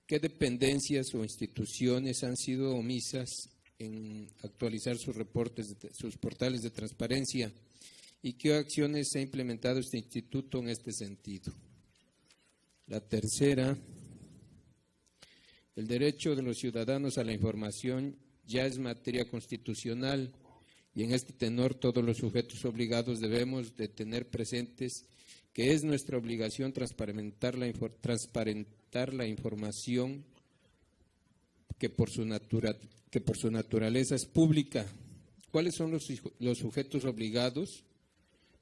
¿Qué dependencias o instituciones han sido omisas en actualizar sus reportes, sus portales de transparencia? ¿Y qué acciones ha implementado este instituto en este sentido? La tercera, el derecho de los ciudadanos a la información ya es materia constitucional, y en este tenor todos los sujetos obligados debemos de tener presentes que es nuestra obligación transparentar la información que por su naturaleza es pública. ¿Cuáles son los sujetos obligados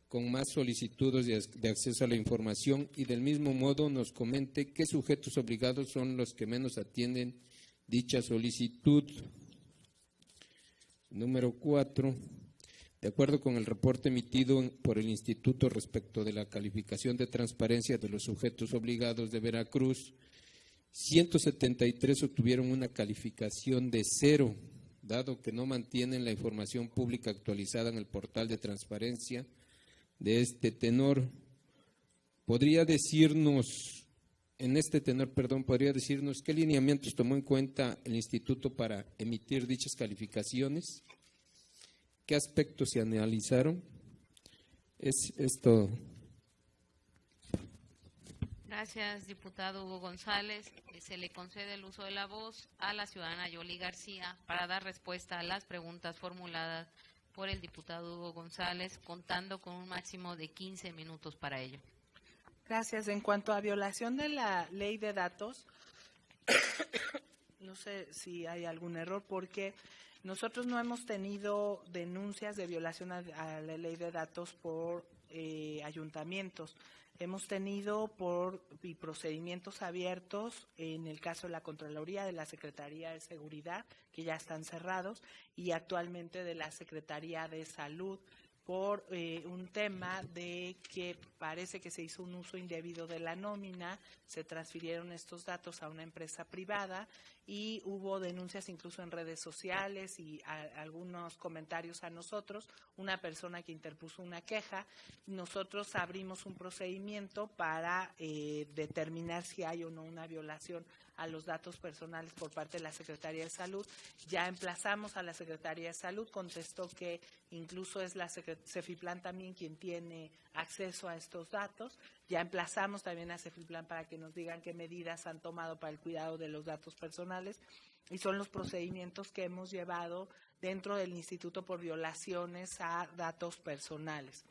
con más solicitudes de acceso a la información? Y del mismo modo nos comente qué sujetos obligados son los que menos atienden dicha solicitud. Número 4, de acuerdo con el reporte emitido por el Instituto respecto de la calificación de transparencia de los sujetos obligados de Veracruz, 173 obtuvieron una calificación de 0, dado que no mantienen la información pública actualizada en el portal de transparencia. De este tenor, podría decirnos qué lineamientos tomó en cuenta el instituto para emitir dichas calificaciones, qué aspectos se analizaron. Es todo. Gracias, diputado Hugo González. Se le concede el uso de la voz a la ciudadana Yoli García para dar respuesta a las preguntas formuladas por el diputado Hugo González, contando con un máximo de 15 minutos para ello. Gracias. En cuanto a violación de la ley de datos, no sé si hay algún error porque nosotros no hemos tenido denuncias de violación a la ley de datos por ayuntamientos. Hemos tenido procedimientos abiertos en el caso de la Contraloría, de la Secretaría de Seguridad, que ya están cerrados, y actualmente de la Secretaría de Salud, por un tema de que parece que se hizo un uso indebido de la nómina, se transfirieron estos datos a una empresa privada y hubo denuncias incluso en redes sociales y algunos comentarios a nosotros, una persona que interpuso una queja. Nosotros abrimos un procedimiento para determinar si hay o no una violación a los datos personales por parte de la Secretaría de Salud. Ya emplazamos a la Secretaría de Salud, contestó que incluso es la Cefiplan también quien tiene acceso a estos datos. Ya emplazamos también a Cefiplan para que nos digan qué medidas han tomado para el cuidado de los datos personales, y son los procedimientos que hemos llevado dentro del Instituto por violaciones a datos personales.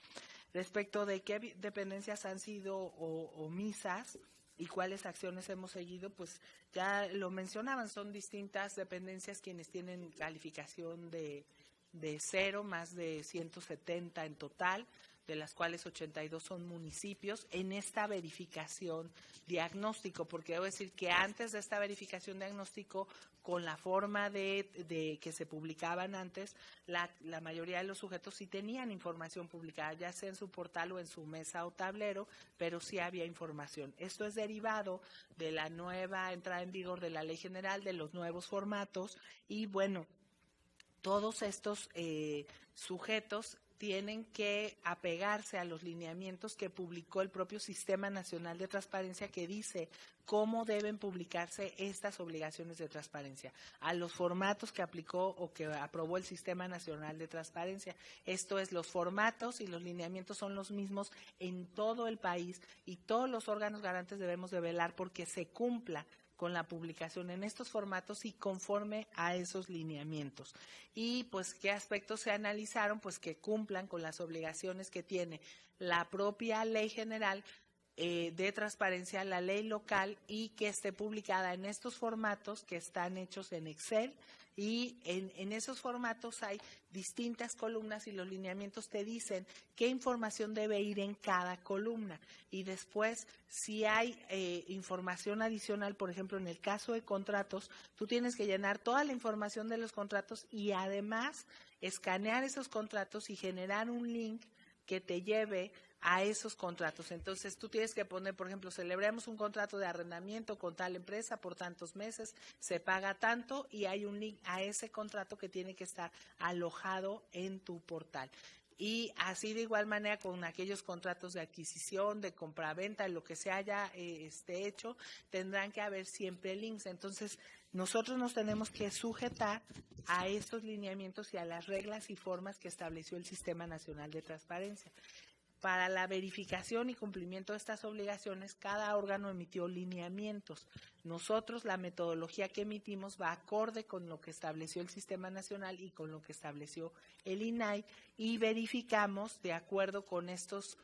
Respecto de qué dependencias han sido omisas y cuáles acciones hemos seguido, pues ya lo mencionaban, son distintas dependencias quienes tienen calificación de 0, más de 170 en total, de las cuales 82 son municipios, en esta verificación diagnóstico, porque debo decir que antes de esta verificación diagnóstico, con la forma de que se publicaban antes, la mayoría de los sujetos sí tenían información publicada, ya sea en su portal o en su mesa o tablero, pero sí había información. Esto es derivado de la nueva entrada en vigor de la Ley General, de los nuevos formatos, y bueno, todos estos sujetos tienen que apegarse a los lineamientos que publicó el propio Sistema Nacional de Transparencia, que dice cómo deben publicarse estas obligaciones de transparencia, a los formatos que aplicó o que aprobó el Sistema Nacional de Transparencia. Esto es, los formatos y los lineamientos son los mismos en todo el país, y todos los órganos garantes debemos de velar porque se cumpla con la publicación en estos formatos y conforme a esos lineamientos. Y pues, ¿qué aspectos se analizaron? Pues que cumplan con las obligaciones que tiene la propia Ley General de Transparencia, la ley local, y que esté publicada en estos formatos que están hechos en Excel, y en esos formatos hay distintas columnas y los lineamientos te dicen qué información debe ir en cada columna. Y después, si hay información adicional, por ejemplo, en el caso de contratos, tú tienes que llenar toda la información de los contratos y además escanear esos contratos y generar un link que te lleve a esos contratos. Entonces, tú tienes que poner, por ejemplo, celebramos un contrato de arrendamiento con tal empresa por tantos meses, se paga tanto, y hay un link a ese contrato que tiene que estar alojado en tu portal. Y así de igual manera con aquellos contratos de adquisición, de compraventa, lo que se haya hecho, tendrán que haber siempre links. Entonces, nosotros nos tenemos que sujetar a estos lineamientos y a las reglas y formas que estableció el Sistema Nacional de Transparencia. Para la verificación y cumplimiento de estas obligaciones, cada órgano emitió lineamientos. Nosotros, la metodología que emitimos va acorde con lo que estableció el Sistema Nacional y con lo que estableció el INAI, y verificamos de acuerdo con estos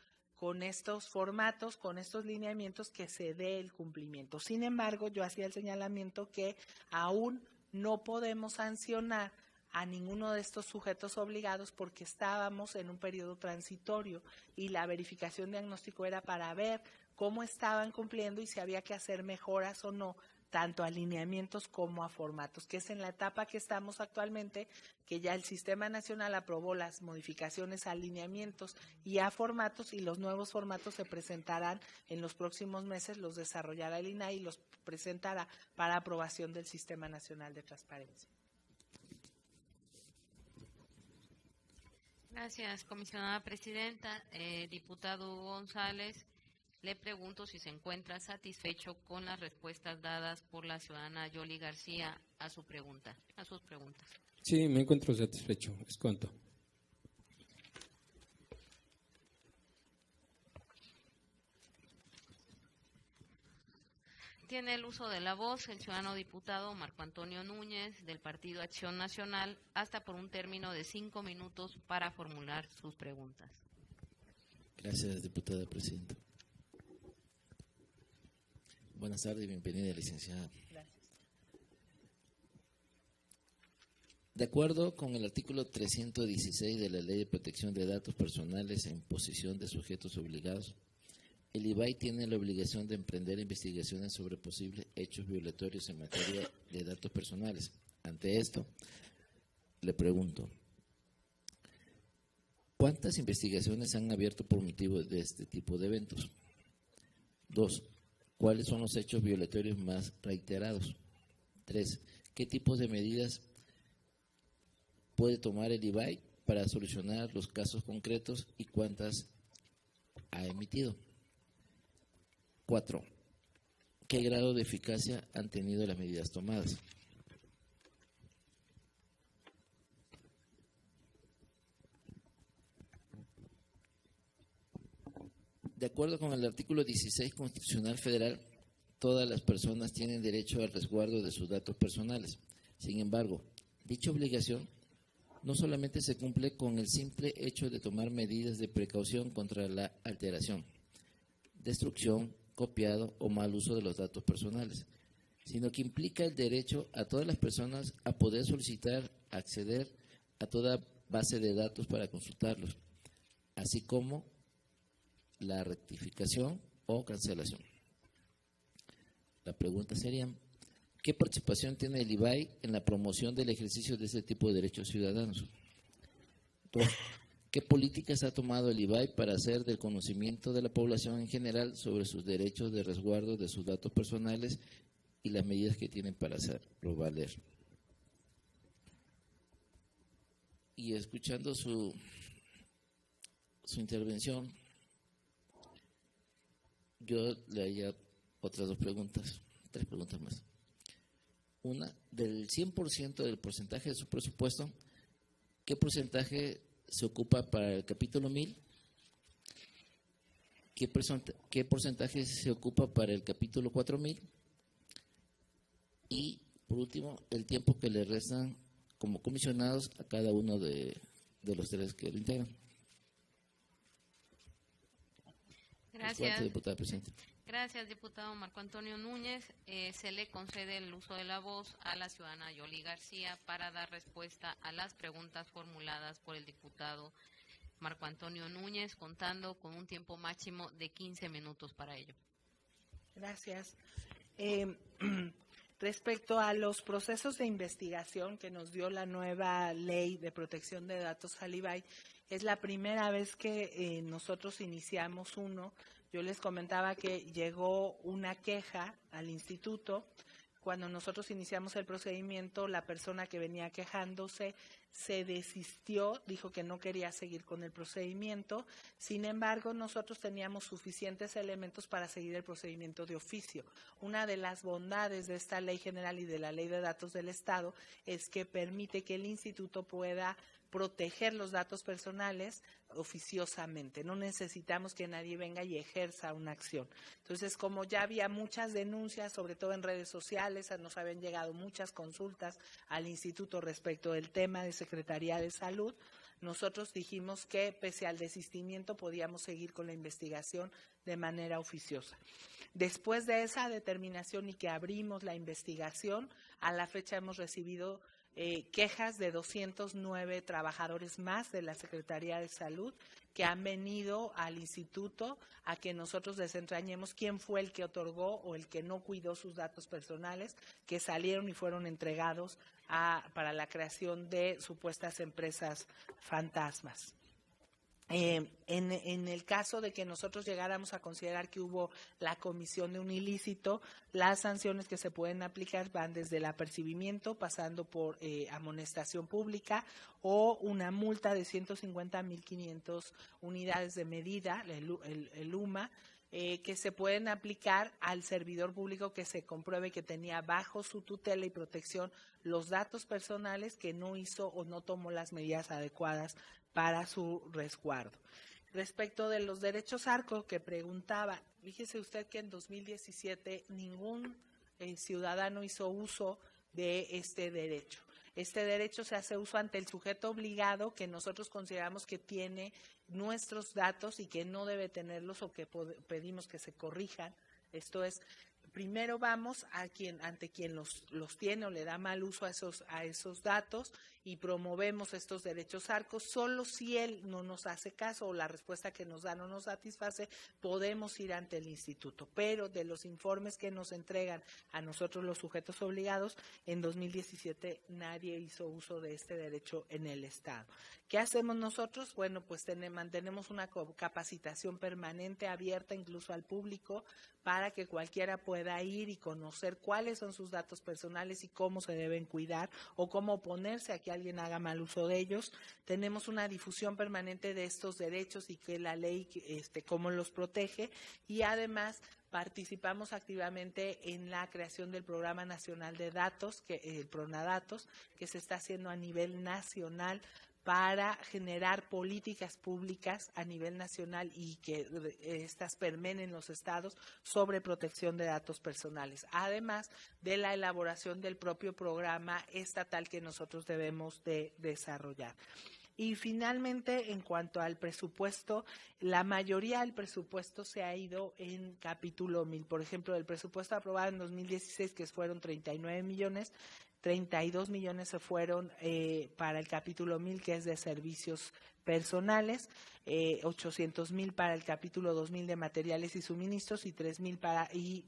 formatos, con estos lineamientos, que se dé el cumplimiento. Sin embargo, yo hacía el señalamiento que aún no podemos sancionar a ninguno de estos sujetos obligados porque estábamos en un periodo transitorio y la verificación diagnóstico era para ver cómo estaban cumpliendo y si había que hacer mejoras o no, tanto a lineamientos como a formatos, que es en la etapa que estamos actualmente, que ya el Sistema Nacional aprobó las modificaciones a lineamientos y a formatos, y los nuevos formatos se presentarán en los próximos meses, los desarrollará el INAI y los presentará para aprobación del Sistema Nacional de Transparencia. Gracias, comisionada presidenta. Diputado González, le pregunto si se encuentra satisfecho con las respuestas dadas por la ciudadana Yoli García a sus preguntas. Sí, me encuentro satisfecho. Es cuanto. Tiene el uso de la voz el ciudadano diputado Marco Antonio Núñez, del Partido Acción Nacional, hasta por un término de 5 minutos para formular sus preguntas. Gracias, diputada presidenta. Buenas tardes, bienvenida, licenciada. Gracias. De acuerdo con el artículo 316 de la Ley de Protección de Datos Personales en posesión de sujetos obligados, el IBAI tiene la obligación de emprender investigaciones sobre posibles hechos violatorios en materia de datos personales. Ante esto, le pregunto, ¿cuántas investigaciones han abierto por motivo de este tipo de eventos? 2. ¿Cuáles son los hechos violatorios más reiterados? 3. ¿Qué tipos de medidas puede tomar el IBAI para solucionar los casos concretos y cuántas ha emitido? 4. ¿Qué grado de eficacia han tenido las medidas tomadas? De acuerdo con el artículo 16 Constitucional Federal, todas las personas tienen derecho al resguardo de sus datos personales. Sin embargo, dicha obligación no solamente se cumple con el simple hecho de tomar medidas de precaución contra la alteración, destrucción, copiado o mal uso de los datos personales, sino que implica el derecho a todas las personas a poder solicitar acceder a toda base de datos para consultarlos, así como la rectificación o cancelación. La pregunta sería, ¿qué participación tiene el IBAI en la promoción del ejercicio de este tipo de derechos ciudadanos? 2. ¿Qué políticas ha tomado el IBAI para hacer del conocimiento de la población en general sobre sus derechos de resguardo de sus datos personales y las medidas que tienen para hacerlo valer? Y escuchando su intervención, yo le haría otras 3 preguntas más. Una, del 100% del porcentaje de su presupuesto, ¿qué porcentaje se ocupa para el capítulo 1000? ¿Qué porcentaje se ocupa para el capítulo 4000? Y, por último, el tiempo que le restan como comisionados a cada uno de los 3 que lo integran. Gracias. Diputada Presidenta. Gracias, diputado Marco Antonio Núñez. Se le concede el uso de la voz a la ciudadana Yoli García para dar respuesta a las preguntas formuladas por el diputado Marco Antonio Núñez, contando con un tiempo máximo de 15 minutos para ello. Gracias. Respecto a los procesos de investigación que nos dio la nueva Ley de Protección de Datos al IBAI, es la primera vez que nosotros iniciamos uno. Yo les comentaba que llegó una queja al instituto. Cuando nosotros iniciamos el procedimiento, la persona que venía quejándose se desistió, dijo que no quería seguir con el procedimiento. Sin embargo, nosotros teníamos suficientes elementos para seguir el procedimiento de oficio. Una de las bondades de esta ley general y de la ley de datos del Estado es que permite que el instituto pueda proteger los datos personales oficiosamente. No necesitamos que nadie venga y ejerza una acción. Entonces, como ya había muchas denuncias, sobre todo en redes sociales, nos habían llegado muchas consultas al instituto respecto del tema de Secretaría de Salud, nosotros dijimos que pese al desistimiento podíamos seguir con la investigación de manera oficiosa. Después de esa determinación y que abrimos la investigación, a la fecha hemos recibido quejas de 209 trabajadores más de la Secretaría de Salud que han venido al instituto a que nosotros desentrañemos quién fue el que otorgó o el que no cuidó sus datos personales, que salieron y fueron entregados para la creación de supuestas empresas fantasmas. En el caso de que nosotros llegáramos a considerar que hubo la comisión de un ilícito, las sanciones que se pueden aplicar van desde el apercibimiento, pasando por amonestación pública o una multa de 150.500 unidades de medida, el UMA, que se pueden aplicar al servidor público que se compruebe que tenía bajo su tutela y protección los datos personales, que no hizo o no tomó las medidas adecuadas para su resguardo. Respecto de los derechos ARCO que preguntaba, fíjese usted que en 2017 ningún ciudadano hizo uso de este derecho. Este derecho se hace uso ante el sujeto obligado que nosotros consideramos que tiene nuestros datos y que no debe tenerlos o que pedimos que se corrijan. Esto es primero vamos ante quien los tiene o le da mal uso a esos datos y promovemos estos derechos ARCO. Solo si él no nos hace caso o la respuesta que nos da no nos satisface, podemos ir ante el instituto. Pero de los informes que nos entregan a nosotros los sujetos obligados, en 2017 nadie hizo uso de este derecho en el Estado. ¿Qué hacemos nosotros? Bueno, pues mantenemos una capacitación permanente abierta incluso al público para que cualquiera pueda ir y conocer cuáles son sus datos personales y cómo se deben cuidar o cómo oponerse a que alguien haga mal uso de ellos. Tenemos una difusión permanente de estos derechos y que la ley cómo los protege, y además participamos activamente en la creación del Programa Nacional de Datos, el PRONADATOS, que se está haciendo a nivel nacional para generar políticas públicas a nivel nacional y que estas permeen en los estados sobre protección de datos personales, además de la elaboración del propio programa estatal que nosotros debemos de desarrollar. Y finalmente, en cuanto al presupuesto, la mayoría del presupuesto se ha ido en capítulo 1000. Por ejemplo, el presupuesto aprobado en 2016, que fueron 39 millones, 32 millones se fueron para el capítulo 1000, que es de servicios personales, 800,000 para el capítulo 2000 de materiales y suministros y 3,000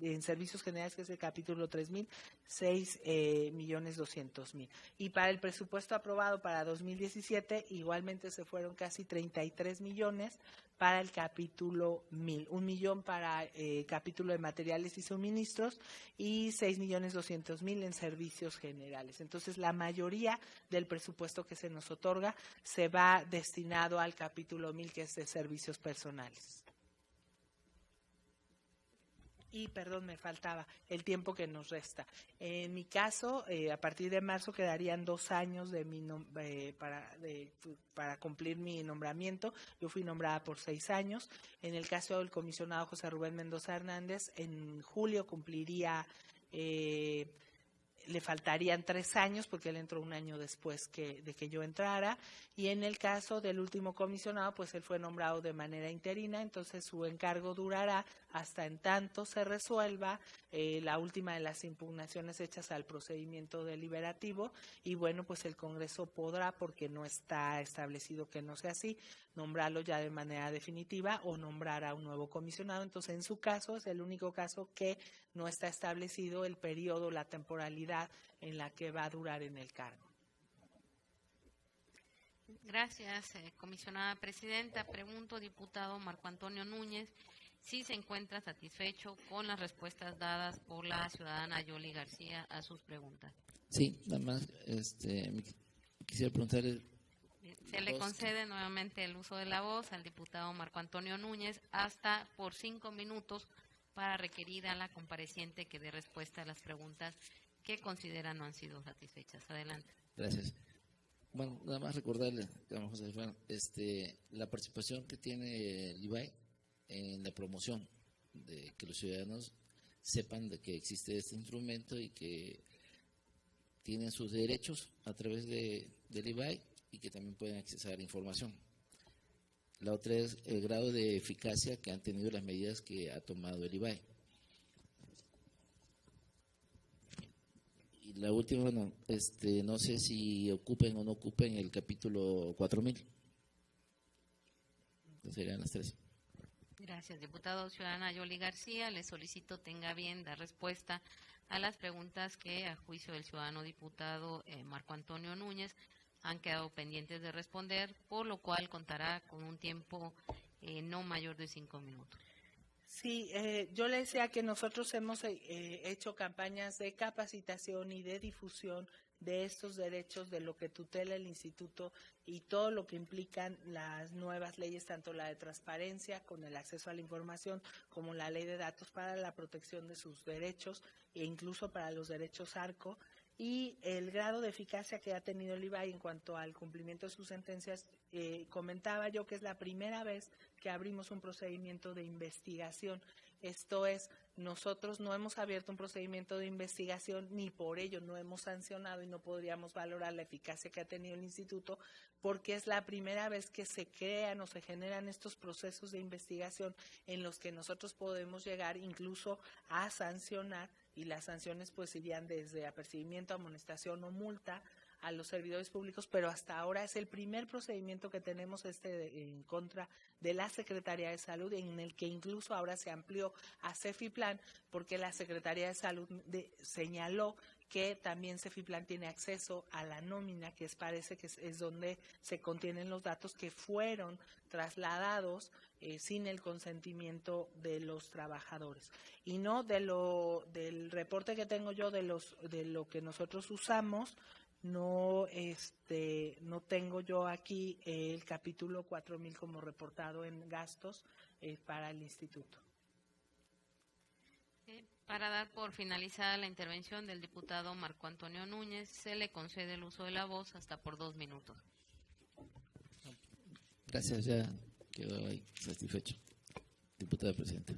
en servicios generales, que es el capítulo 3000, 6,200,000. Y para el presupuesto aprobado para 2017, igualmente se fueron casi 33 millones para el capítulo 1000, 1,000,000 para el capítulo de materiales y suministros y 6,200,000 en servicios generales. Entonces, la mayoría del presupuesto que se nos otorga se va destinado al capítulo 1000, que es de servicios personales. Y, perdón, me faltaba el tiempo que nos resta. En mi caso, a partir de marzo quedarían 2 años para cumplir mi nombramiento. Yo fui nombrada por 6 años. En el caso del comisionado José Rubén Mendoza Hernández, en julio cumpliría, le faltarían 3 años porque él entró un año después de que yo entrara. Y en el caso del último comisionado, pues él fue nombrado de manera interina, entonces su encargo durará hasta en tanto se resuelva la última de las impugnaciones hechas al procedimiento deliberativo. Y bueno, pues el Congreso podrá, porque no está establecido que no sea así, nombrarlo ya de manera definitiva o nombrar a un nuevo comisionado. Entonces, en su caso, es el único caso que no está establecido el periodo, la temporalidad en la que va a durar en el cargo. Gracias, comisionada presidenta. Pregunto, diputado Marco Antonio Núñez, si se encuentra satisfecho con las respuestas dadas por la ciudadana Yoli García a sus preguntas. Sí, nada más quisiera preguntarle. Se le concede nuevamente el uso de la voz al diputado Marco Antonio Núñez hasta por 5 minutos para requerir a la compareciente que dé respuesta a las preguntas que considera no han sido satisfechas. Adelante. Gracias. Bueno, nada más recordarle, José Juan, la participación que tiene el IBAI en la promoción de que los ciudadanos sepan de que existe este instrumento y que tienen sus derechos a través del IBAI y que también pueden accesar a información. La otra es el grado de eficacia que han tenido las medidas que ha tomado el IBAI. Y la última, no sé si ocupen o no ocupen el capítulo 4000. Entonces serían las 3. Gracias, diputado. Ciudadana Yoli García, le solicito tenga bien dar respuesta a las preguntas que, a juicio del ciudadano diputado Marco Antonio Núñez, han quedado pendientes de responder, por lo cual contará con un tiempo no mayor de 5 minutos. Sí, yo le decía que nosotros hemos hecho campañas de capacitación y de difusión de estos derechos, de lo que tutela el instituto y todo lo que implican las nuevas leyes, tanto la de transparencia con el acceso a la información como la ley de datos para la protección de sus derechos e incluso para los derechos ARCO, y el grado de eficacia que ha tenido el IBAI en cuanto al cumplimiento de sus sentencias. Comentaba yo que es la primera vez que abrimos un procedimiento de investigación. Esto es, nosotros no hemos abierto un procedimiento de investigación, ni por ello no hemos sancionado y no podríamos valorar la eficacia que ha tenido el instituto, porque es la primera vez que se crean o se generan estos procesos de investigación en los que nosotros podemos llegar incluso a sancionar, y las sanciones pues irían desde apercibimiento, amonestación o multa a los servidores públicos, pero hasta ahora es el primer procedimiento que tenemos en contra de la Secretaría de Salud, en el que incluso ahora se amplió a Cefiplan, porque la Secretaría de Salud señaló que también Cefiplan tiene acceso a la nómina, que parece que es donde se contienen los datos que fueron trasladados sin el consentimiento de los trabajadores. Y no del reporte que tengo yo de lo que nosotros usamos. No tengo yo aquí el capítulo 4000 como reportado en gastos para el instituto. Para dar por finalizada la intervención del diputado Marco Antonio Núñez, se le concede el uso de la voz hasta por 2 minutos. Gracias, ya quedó ahí satisfecho. Diputada presidenta.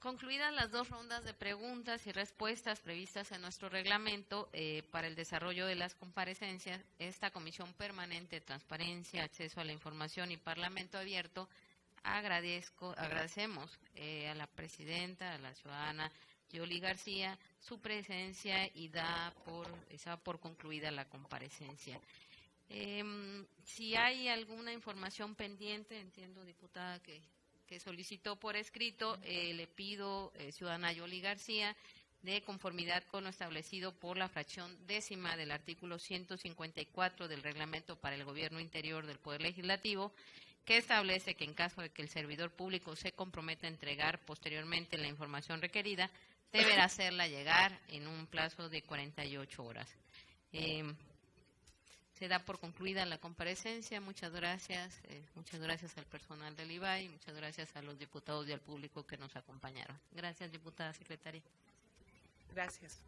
Concluidas las 2 rondas de preguntas y respuestas previstas en nuestro reglamento para el desarrollo de las comparecencias, esta Comisión Permanente de Transparencia, Acceso a la Información y Parlamento Abierto, agradecemos a la presidenta, a la ciudadana Yoli García, su presencia y da por concluida la comparecencia. Si hay alguna información pendiente, entiendo, diputada, que solicitó por escrito, le pido, ciudadana Yoli García, de conformidad con lo establecido por la fracción 10ª del artículo 154 del Reglamento para el Gobierno Interior del Poder Legislativo, que establece que en caso de que el servidor público se comprometa a entregar posteriormente la información requerida, deberá hacerla llegar en un plazo de 48 horas. Se da por concluida la comparecencia. Muchas gracias al personal del IBAI, muchas gracias a los diputados y al público que nos acompañaron. Gracias, diputada secretaria. Gracias.